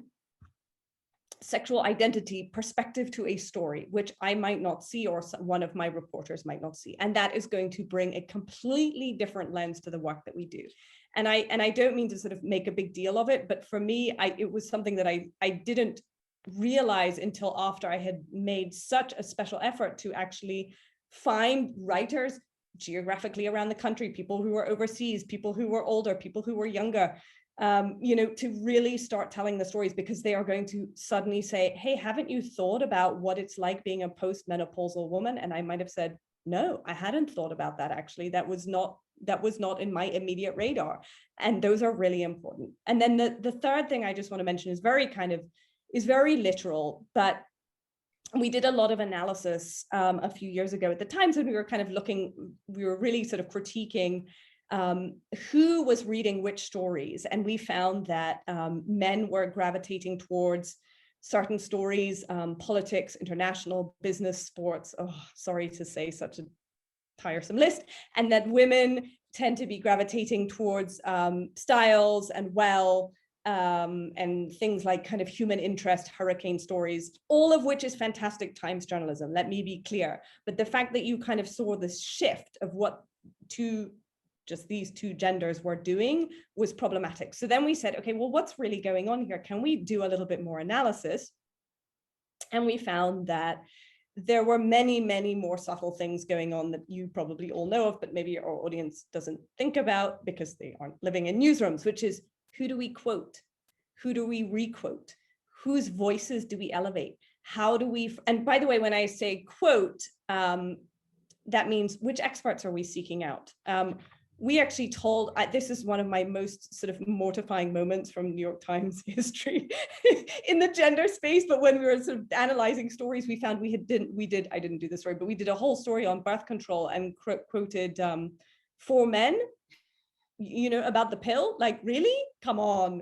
sexual identity perspective to a story, which I might not see, or one of my reporters might not see. And that is going to bring a completely different lens to the work that we do. And I don't mean to sort of make a big deal of it, but for me, it was something that I didn't realize until after I had made such a special effort to actually find writers geographically around the country, people who were overseas, people who were older, people who were younger, to really start telling the stories, because they are going to suddenly say, hey, haven't you thought about what it's like being a postmenopausal woman? And I might have said, no, I hadn't thought about that, actually. That was not in my immediate radar. And those are really important. And then the third thing I just want to mention is very literal, but we did a lot of analysis a few years ago at the Times, when we were really sort of critiquing who was reading which stories. And we found that men were gravitating towards certain stories, politics, international, business, sports. Oh, sorry to say such a tiresome list. And that women tend to be gravitating towards styles and and things like kind of human interest, hurricane stories, all of which is fantastic Times journalism, let me be clear. But the fact that you kind of saw this shift of what these two genders were doing was problematic. So then we said, okay, well, what's really going on here? Can we do a little bit more analysis? And we found that there were many, many more subtle things going on that you probably all know of, but maybe our audience doesn't think about because they aren't living in newsrooms, which is, who do we quote? Who do we requote? Whose voices do we elevate? How do we, and by the way, when I say quote, that means which experts are we seeking out? We actually this is one of my most sort of mortifying moments from New York Times history in the gender space. But when we were sort of analyzing stories, we found I didn't do this story, but we did a whole story on birth control and quoted 4 men, about the pill. Like, really? Come on,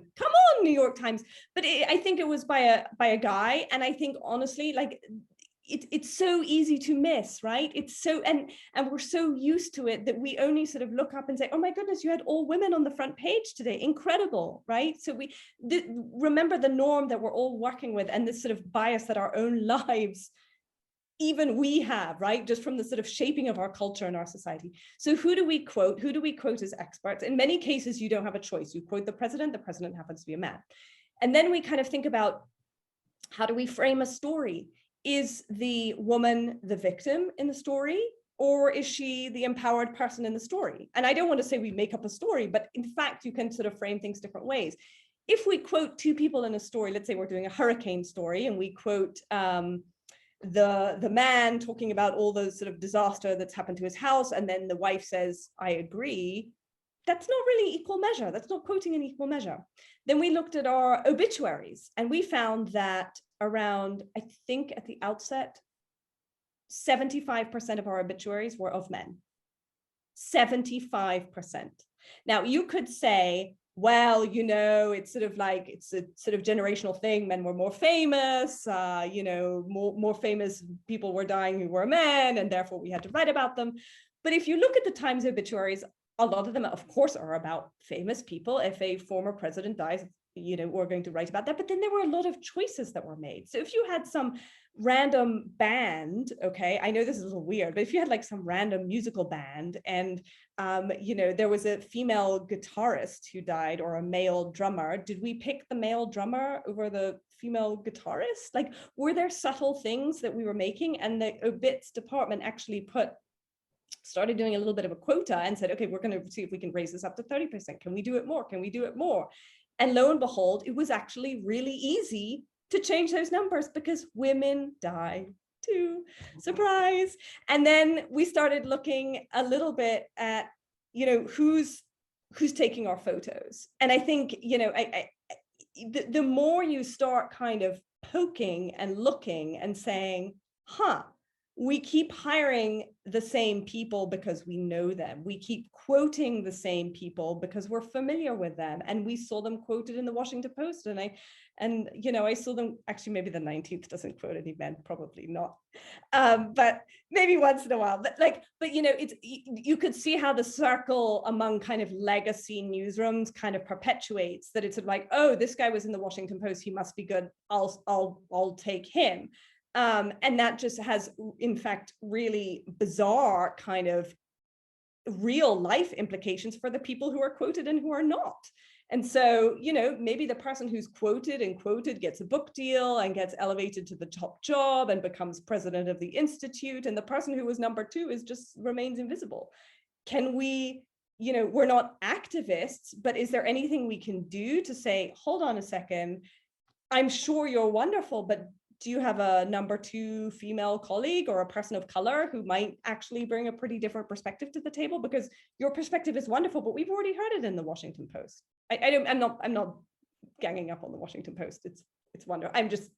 New York Times. But I think it was by a guy. And I think, honestly, like, it's so easy to miss, right? It's so, and we're so used to it that we only sort of look up and say, oh my goodness, you had all women on the front page today. Incredible, right? So we remember the norm that we're all working with, and this sort of bias that our own lives, even we have, right? Just from the sort of shaping of our culture and our society. So who do we quote? Who do we quote as experts? In many cases, you don't have a choice. You quote the president happens to be a man. And then we kind of think about, how do we frame a story? Is the woman the victim in the story, or is she the empowered person in the story? And I don't want to say we make up a story, but in fact, you can sort of frame things different ways. If we quote 2 people in a story, let's say we're doing a hurricane story, and we quote the man talking about all the sort of disaster that's happened to his house, and then the wife says, I agree, that's not really equal measure. That's not quoting in equal measure. Then we looked at our obituaries, and we found that around, I think at the outset, 75% of our obituaries were of men. 75%. Now you could say, well, it's sort of like, it's a sort of generational thing. Men were more famous, more famous people were dying who were men, and therefore we had to write about them. But if you look at the Times obituaries, a lot of them, of course, are about famous people. If a former president dies, we're going to write about that. But then there were a lot of choices that were made. So if you had some random band, okay, I know this is a little weird, but if you had like some random musical band and, there was a female guitarist who died, or a male drummer, did we pick the male drummer over the female guitarist? Like, were there subtle things that we were making? And the obits department actually started doing a little bit of a quota and said, okay, we're going to see if we can raise this up to 30%. Can we do it more? Can we do it more? And lo and behold, it was actually really easy to change those numbers, because women die too. Surprise. And then we started looking a little bit at, who's taking our photos. And I think, the more you start kind of poking and looking and saying, we keep hiring the same people because we know them. We keep quoting the same people because we're familiar with them. And we saw them quoted in the Washington Post. And I saw them, actually, maybe the 19th doesn't quote any men, probably not. But maybe once in a while. But you could see how the circle among kind of legacy newsrooms kind of perpetuates that. It's like, oh, this guy was in the Washington Post, he must be good. I'll take him. And that just has, in fact, really bizarre kind of real life implications for the people who are quoted and who are not. And so, you know, maybe the person who's quoted and quoted gets a book deal and gets elevated to the top job and becomes president of the institute, and the person who was number 2 is just remains invisible. Can we, you know, we're not activists, but is there anything we can do to say, hold on a second, I'm sure you're wonderful, but do you have a number 2 female colleague or a person of color who might actually bring a pretty different perspective to the table? Because your perspective is wonderful, but we've already heard it in the Washington Post. I'm not ganging up on the Washington Post. It's wonderful. I'm just,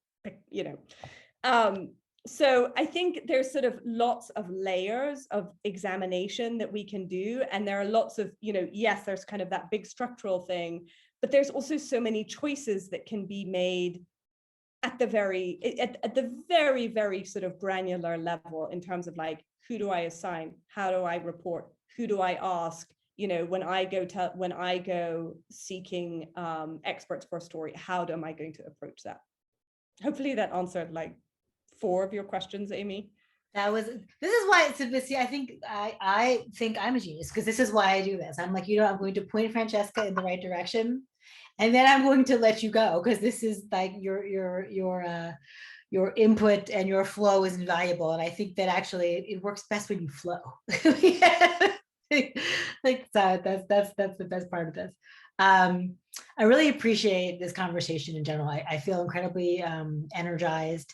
you know. So I think there's sort of lots of layers of examination that we can do. And there are lots of, you know, yes, there's kind of that big structural thing, but there's also so many choices that can be made at the very, very sort of granular level in terms of like, who do I assign? How do I report? Who do I ask? You know, when I go seeking experts for a story, how am I going to approach that? Hopefully that answered like 4 of your questions, Amy. This is why it's, I think I'm a genius, because this is why I do this. I'm like, you know, I'm going to point Francesca in the right direction, and then I'm going to let you go, because this is like your input and your flow is invaluable. And I think that actually it works best when you flow. Like, so that's the best part of this. I really appreciate this conversation in general. I feel incredibly energized.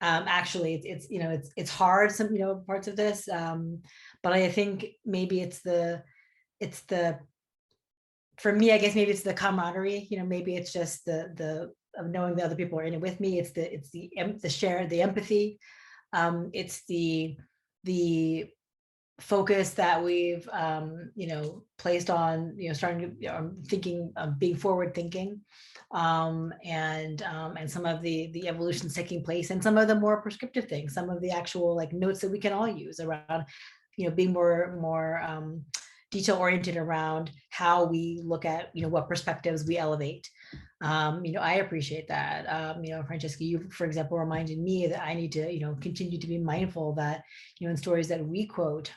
Actually, it's you know, it's hard, some, you know, parts of this, but I think maybe it's the for me, I guess maybe it's the camaraderie, you know, maybe it's just the of knowing that other people are in it with me. It's the share, the empathy. It's the focus that we've you know, placed on, you know, starting to thinking, being forward thinking, and some of the evolutions taking place, and some of the more prescriptive things, some of the actual like notes that we can all use around, you know, being more detail oriented around how we look at, you know, what perspectives we elevate. You know, I appreciate that. You know, Francesca, you, for example, reminded me that I need to, you know, continue to be mindful that, you know, in stories that we quote,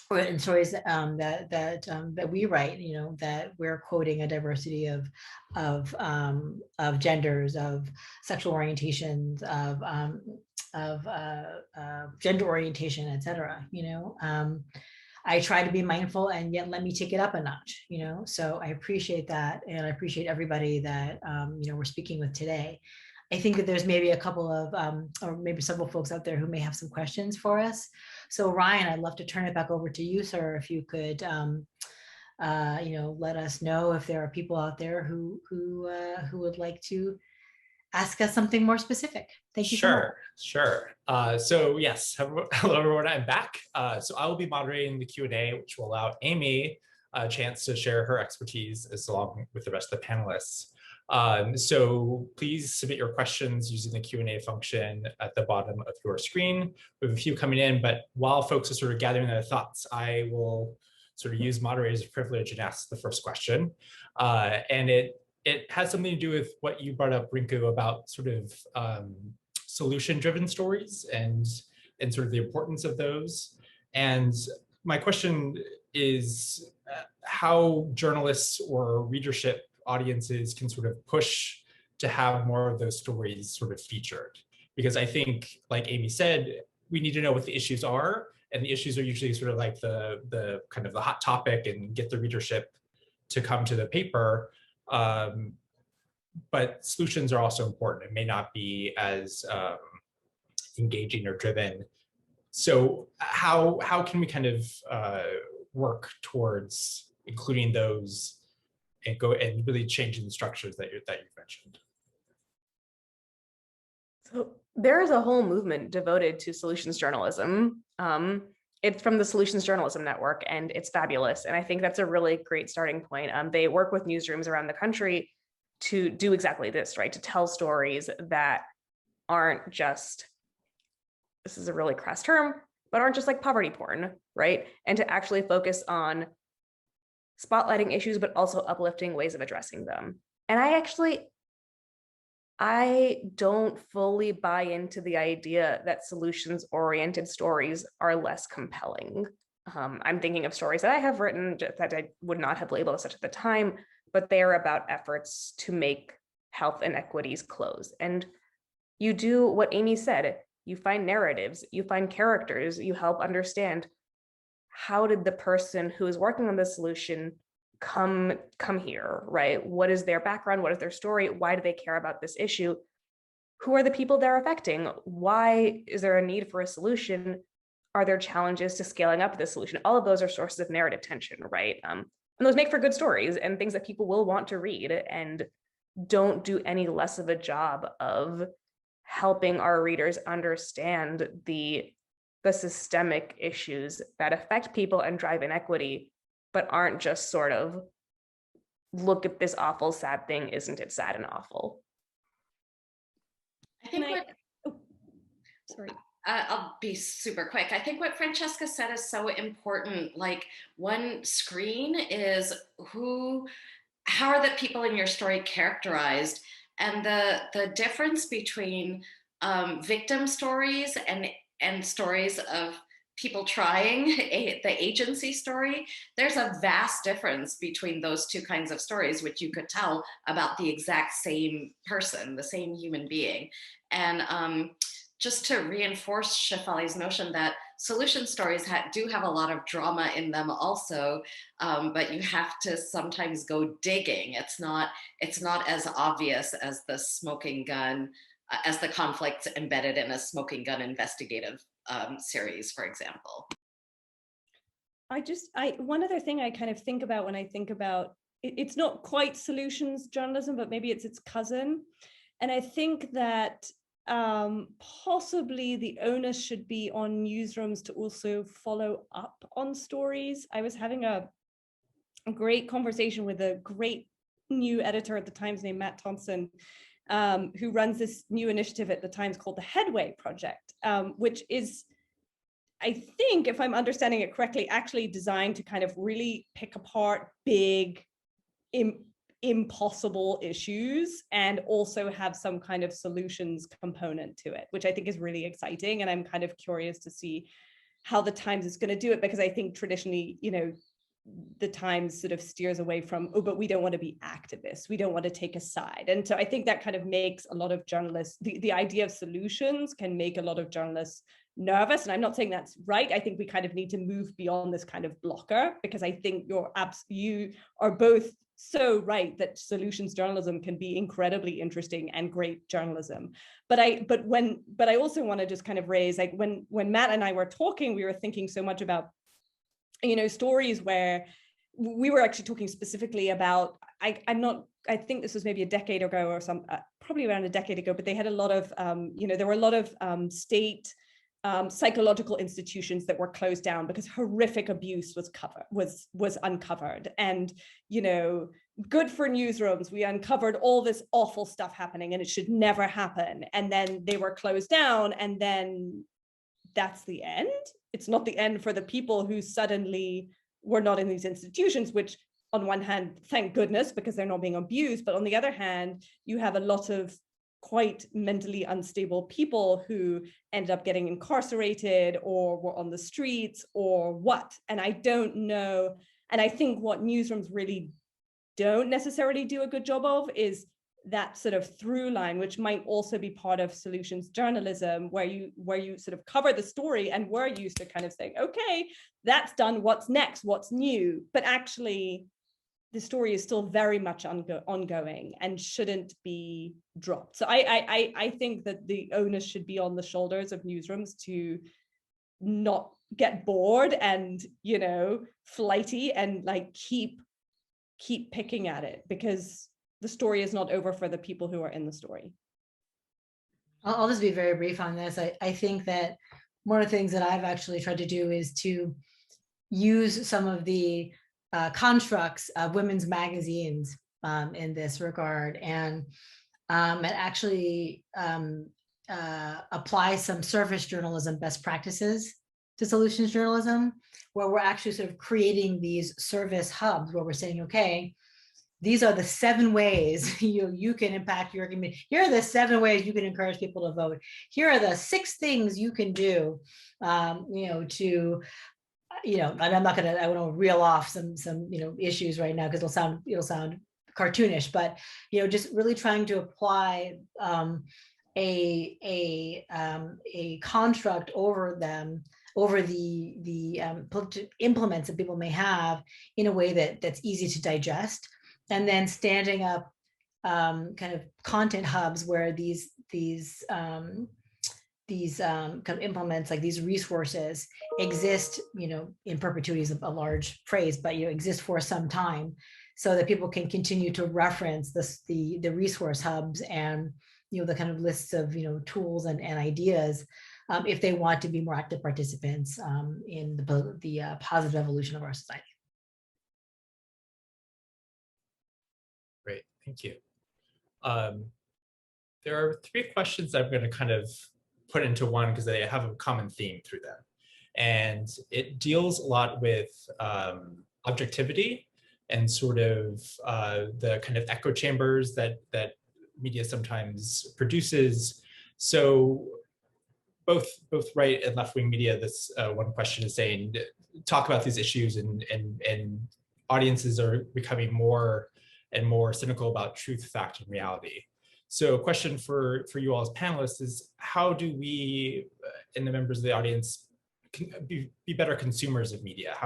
or in stories that we write, you know, that we're quoting a diversity of genders, of sexual orientations, of gender orientation, etc. You know, I try to be mindful, and yet let me take it up a notch. You know, so I appreciate that, and I appreciate everybody that you know, we're speaking with today. I think that there's maybe a couple of, or maybe several folks out there who may have some questions for us. So Ryan, I'd love to turn it back over to you, sir, if you could, you know, let us know if there are people out there who would like to ask us something more specific. Thank you. Sure. So yes, hello everyone, I'm back. So I will be moderating the Q&A, which will allow Amy a chance to share her expertise as along with the rest of the panelists. So please submit your questions using the Q&A function at the bottom of your screen. We have a few coming in, but while folks are sort of gathering their thoughts, I will sort of use moderator's privilege and ask the first question. And it has something to do with what you brought up, Rinku, about sort of solution-driven stories and sort of the importance of those. And my question is how journalists or readership audiences can sort of push to have more of those stories sort of featured. Because I think, like Amy said, we need to know what the issues are, and the issues are usually sort of like the kind of the hot topic and get the readership to come to the paper. But solutions are also important. It may not be as engaging or driven. So how can we kind of work towards including those and go and really changing the structures that you've mentioned? So there is a whole movement devoted to solutions journalism. It's from the Solutions Journalism Network, and it's fabulous. And I think that's a really great starting point. They work with newsrooms around the country to do exactly this, right? To tell stories that aren't just, this is a really crass term, but aren't just like poverty porn, right? And to actually focus on spotlighting issues, but also uplifting ways of addressing them. And I don't fully buy into the idea that solutions-oriented stories are less compelling. I'm thinking of stories that I have written that I would not have labeled as such at the time, but they are about efforts to make health inequities close. And you do what Amy said, you find narratives, you find characters, you help understand how did the person who is working on the solution come here, right? What is their background? What is their story? Why do they care about this issue? Who are the people they're affecting? Why is there a need for a solution? Are there challenges to scaling up the solution? All of those are sources of narrative tension, right? And those make for good stories and things that people will want to read, and don't do any less of a job of helping our readers understand the systemic issues that affect people and drive inequity, but aren't just sort of, look at this awful, sad thing, isn't it sad and awful? I think Sorry. I'll be super quick. I think what Francesca said is so important. Like, one screen is how are the people in your story characterized? And the difference between victim stories and stories of people trying, the agency story, there's a vast difference between those two kinds of stories, which you could tell about the exact same person, the same human being. And just to reinforce Shefali's notion that solution stories do have a lot of drama in them also, but you have to sometimes go digging. It's not as obvious as the smoking gun, as the conflicts embedded in a smoking gun investigative series, for example. One other thing I kind of think about when I think about it's not quite solutions journalism, but maybe it's its cousin. And I think that possibly the onus should be on newsrooms to also follow up on stories. I was having a great conversation with a great new editor at the Times named Matt Thompson, who runs this new initiative at the Times called the Headway Project, which is, I think, if I'm understanding it correctly, actually designed to kind of really pick apart big, impossible issues and also have some kind of solutions component to it, which I think is really exciting. And I'm kind of curious to see how the Times is going to do it, because I think traditionally, the Times sort of steers away from, oh, but we don't want to be activists. We don't want to take a side. And so I think that kind of makes a lot of journalists, the idea of solutions can make a lot of journalists nervous. And I'm not saying that's right. I think we kind of need to move beyond this kind of blocker, because I think you are both so right that solutions journalism can be incredibly interesting and great journalism. But I also want to just kind of raise, like, when Matt and I were talking, we were thinking so much about, stories where we were actually talking specifically about, I think this was maybe a decade ago or probably around a decade ago, but they had a lot of, there were a lot of state psychological institutions that were closed down because horrific abuse was uncovered. And, good for newsrooms, we uncovered all this awful stuff happening and it should never happen. And then they were closed down, and then that's the end. It's not the end for the people who suddenly were not in these institutions, which on one hand, thank goodness, because they're not being abused. But on the other hand, you have a lot of quite mentally unstable people who ended up getting incarcerated or were on the streets or what. And I don't know. And I think what newsrooms really don't necessarily do a good job of is that sort of through line, which might also be part of solutions journalism, where you sort of cover the story and we're used to kind of saying, okay, that's done, what's next, what's new? But actually, the story is still very much ongoing and shouldn't be dropped. So I think that the onus should be on the shoulders of newsrooms to not get bored and, flighty, and like keep picking at it, because the story is not over for the people who are in the story. I'll just be very brief on this. I think that one of the things that I've actually tried to do is to use some of the constructs of women's magazines in this regard, and actually apply some service journalism best practices to solutions journalism, where we're actually sort of creating these service hubs where we're saying, okay, these are the 7 ways you can impact your community. Here are the 7 ways you can encourage people to vote. Here are the 6 things you can do, to, and I'm not gonna, I want to reel off some issues right now because it'll sound cartoonish, but just really trying to apply a construct over them, over the implements that people may have in a way that's easy to digest, and then standing up kind of content hubs where these kind of implements, like these resources, exist, in perpetuity is a large phrase, but exist for some time, so that people can continue to reference the resource hubs and the kind of lists of tools and ideas, if they want to be more active participants in the positive evolution of our society. Great, thank you. There are 3 questions I'm going to kind of put into one because they have a common theme through them. And it deals a lot with objectivity and sort of the kind of echo chambers that media sometimes produces. So both right and left-wing media, this one question is saying, talk about these issues, and audiences are becoming more and more cynical about truth, fact, and reality. So a question for you all as panelists is, how do we, and the members of the audience, be better consumers of media?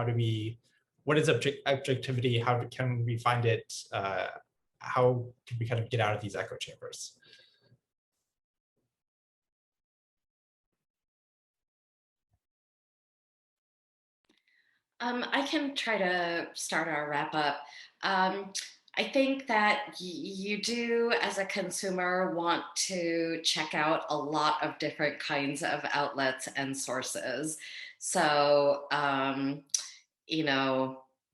What is objectivity? How can we find it? How can we kind of get out of these echo chambers? I can try to start our wrap up. I think that you do, as a consumer, want to check out a lot of different kinds of outlets and sources. So,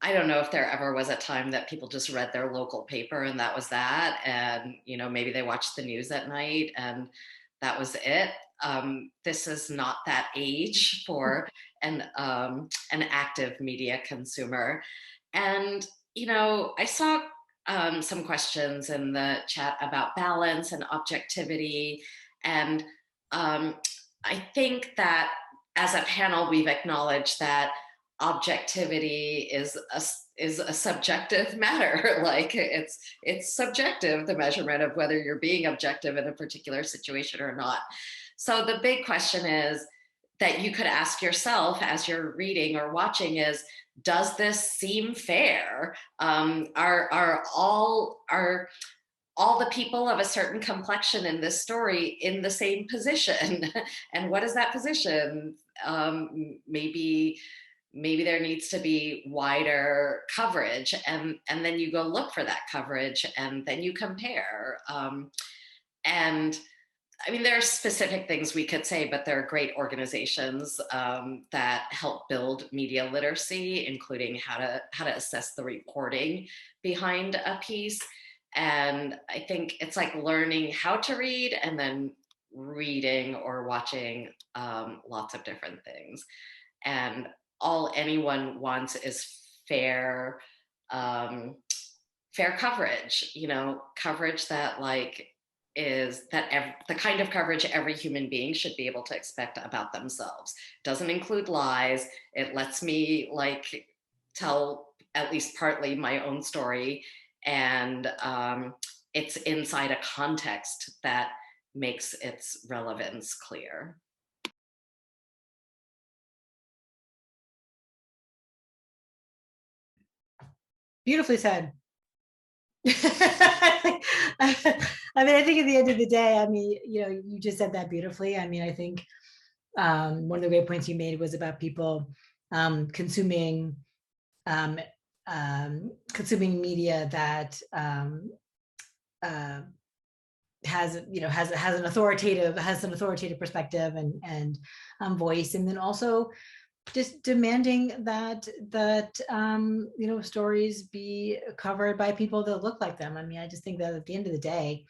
I don't know if there ever was a time that people just read their local paper and that was that. And, maybe they watched the news at night and that was it. This is not that age for an active media consumer. And, I saw some questions in the chat about balance and objectivity. And I think that as a panel, we've acknowledged that objectivity is a subjective matter. Like it's subjective, the measurement of whether you're being objective in a particular situation or not. So the big question is that you could ask yourself as you're reading or watching is, does this seem fair? Are all the people of a certain complexion in this story in the same position? And what is that position? Maybe there needs to be wider coverage, and then you go look for that coverage, and then you compare. And I mean, there are specific things we could say, but there are great organizations that help build media literacy, including how to assess the reporting behind a piece. And I think it's like learning how to read and then reading or watching lots of different things. And all anyone wants is fair coverage, coverage that the kind of coverage every human being should be able to expect about themselves. Doesn't include lies. It lets me tell at least partly my own story, and it's inside a context that makes its relevance clear. Beautifully said. I mean, I think at the end of the day, you just said that beautifully. I mean, I think one of the great points you made was about people consuming media that has an authoritative perspective and voice, and then also just demanding that stories be covered by people that look like them. I mean, I just think that at the end of the day,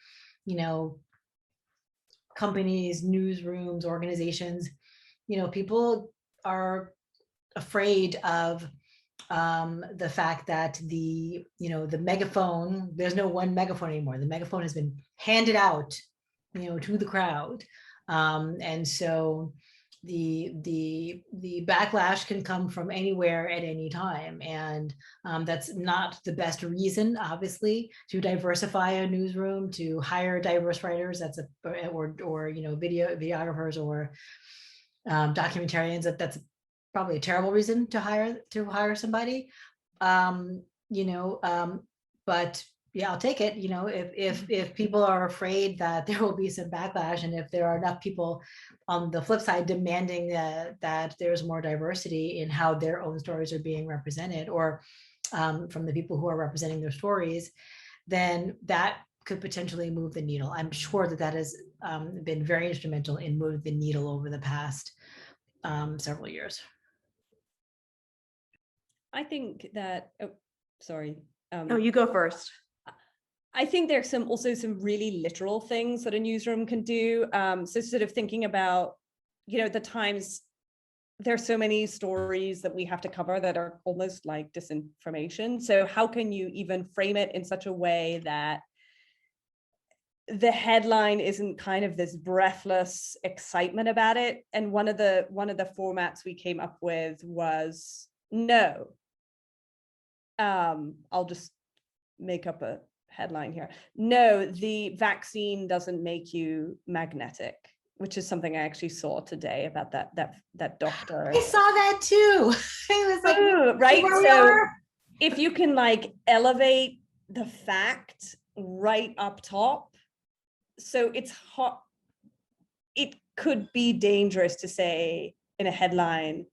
companies, newsrooms, organizations, people are afraid of the fact that the megaphone, there's no one megaphone anymore. The megaphone has been handed out, to the crowd. And so the backlash can come from anywhere at any time, and that's not the best reason, obviously, to diversify a newsroom, to hire diverse writers. That's or videographers or documentarians. That's probably a terrible reason to hire somebody. But yeah, I'll take it. If people are afraid that there will be some backlash, and if there are enough people on the flip side demanding that there's more diversity in how their own stories are being represented, or from the people who are representing their stories, then that could potentially move the needle. I'm sure that has been very instrumental in moving the needle over the past several years. I think that, sorry. Oh, you go first. I think there's also some really literal things that a newsroom can do. So sort of thinking about, the times there's so many stories that we have to cover that are almost like disinformation. So how can you even frame it in such a way that the headline isn't kind of this breathless excitement about it? And one of the formats we came up with was, no. I'll just make up a headline here. No, the vaccine doesn't make you magnetic, which is something I actually saw today about that doctor. I saw that too. It was like, ooh, right? So if you can like elevate the fact right up top, so it's hot. It could be dangerous to say in a headline,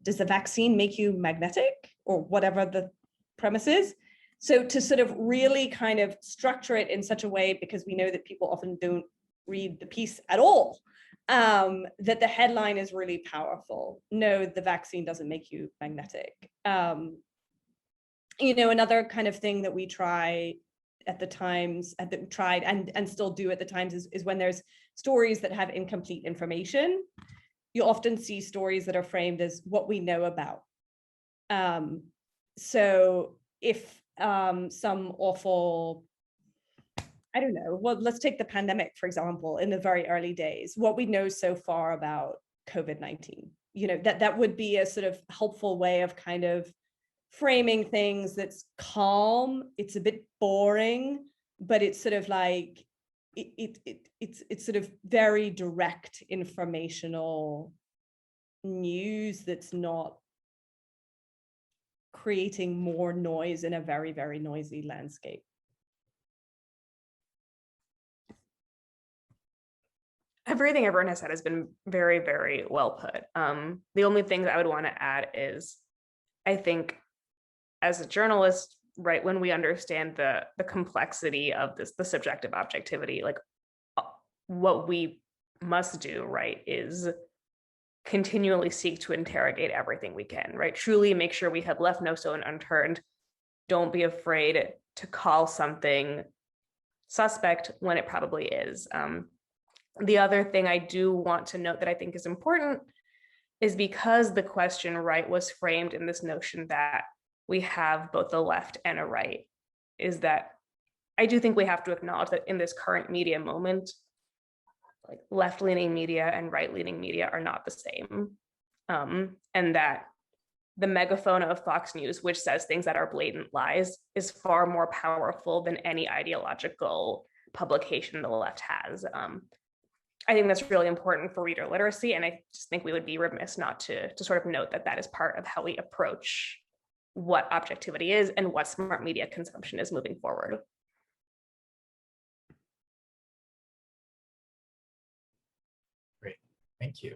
does the vaccine make you magnetic, or whatever the premise is? So to sort of really kind of structure it in such a way, because we know that people often don't read the piece at all, that the headline is really powerful. No, the vaccine doesn't make you magnetic. Another kind of thing that we try at the Times, tried and still do at the Times is when there's stories that have incomplete information, you often see stories that are framed as what we know about. So if some awful, I don't know, well, let's take the pandemic, for example, in the very early days, what we know so far about COVID-19, that would be a sort of helpful way of kind of framing things that's calm. It's a bit boring, but it's sort of like, it's sort of very direct informational news that's not creating more noise in a very, very noisy landscape. Everything everyone has said has been very, very well put. The only thing that I would want to add is, I think as a journalist, right, when we understand the complexity of the subjective objectivity, like what we must do, right, is continually seek to interrogate everything we can, right? Truly make sure we have left no stone unturned. Don't be afraid to call something suspect when it probably is. The other thing I do want to note that I think is important is because the question, right, was framed in this notion that we have both a left and a right, is that I do think we have to acknowledge that in this current media moment, like left-leaning media and right-leaning media are not the same. And that the megaphone of Fox News, which says things that are blatant lies, is far more powerful than any ideological publication the left has. I think that's really important for reader literacy. And I just think we would be remiss not to sort of note that that is part of how we approach what objectivity is and what smart media consumption is moving forward. Great, thank you.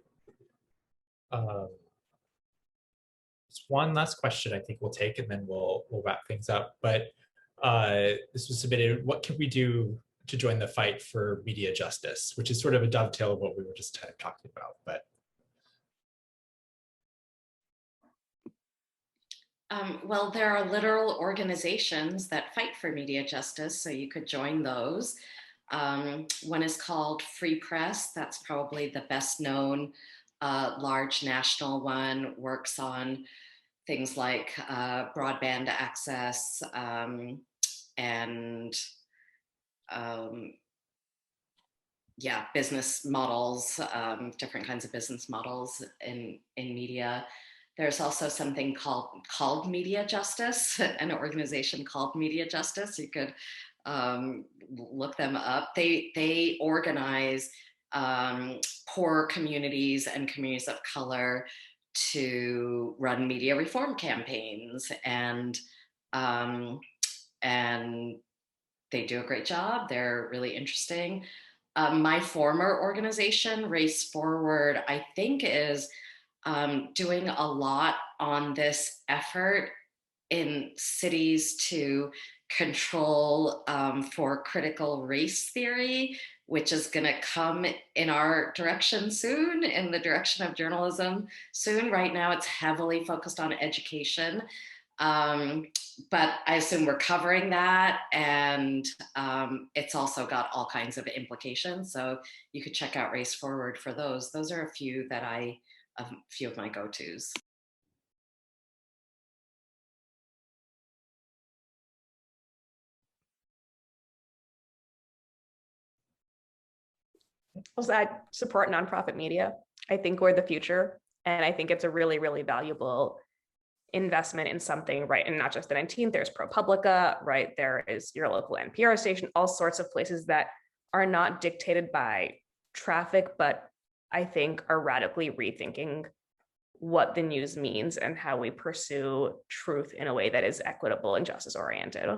Just one last question I think we'll take, and then we'll wrap things up. But this was submitted, what can we do to join the fight for media justice, which is sort of a dovetail of what we were just talking about. But well, there are literal organizations that fight for media justice, so you could join those. One is called Free Press. That's probably the best known large national one, works on things like broadband access and yeah, business models, different kinds of business models in media. There's also something called Media Justice, an organization called Media Justice. You could look them up. They organize poor communities and communities of color to run media reform campaigns, and they do a great job. They're really interesting. My former organization, Race Forward, I think is doing a lot on this effort in cities to control for critical race theory, which is going to come in our direction soon, in the direction of journalism soon. Right now, it's heavily focused on education. But I assume we're covering that, and it's also got all kinds of implications. So you could check out Race Forward for those. Those are a few of my go-tos. Also, I support nonprofit media. I think we're the future, and I think it's a really, really valuable investment in something, right? And not just the 19th, there's ProPublica, right? There is your local NPR station, all sorts of places that are not dictated by traffic, but I think are radically rethinking what the news means and how we pursue truth in a way that is equitable and justice oriented.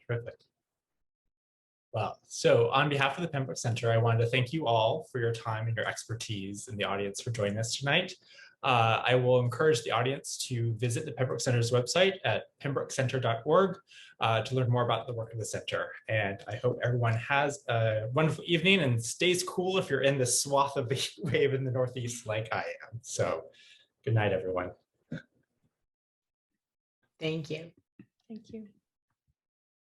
Terrific. Well, so on behalf of the Pembroke Center, I wanted to thank you all for your time and your expertise, and the audience for joining us tonight. I will encourage the audience to visit the Pembroke Center's website at pembrokecenter.org to learn more about the work of the center. And I hope everyone has a wonderful evening and stays cool if you're in the swath of the heat wave in the Northeast like I am. So good night, everyone. Thank you. Thank you.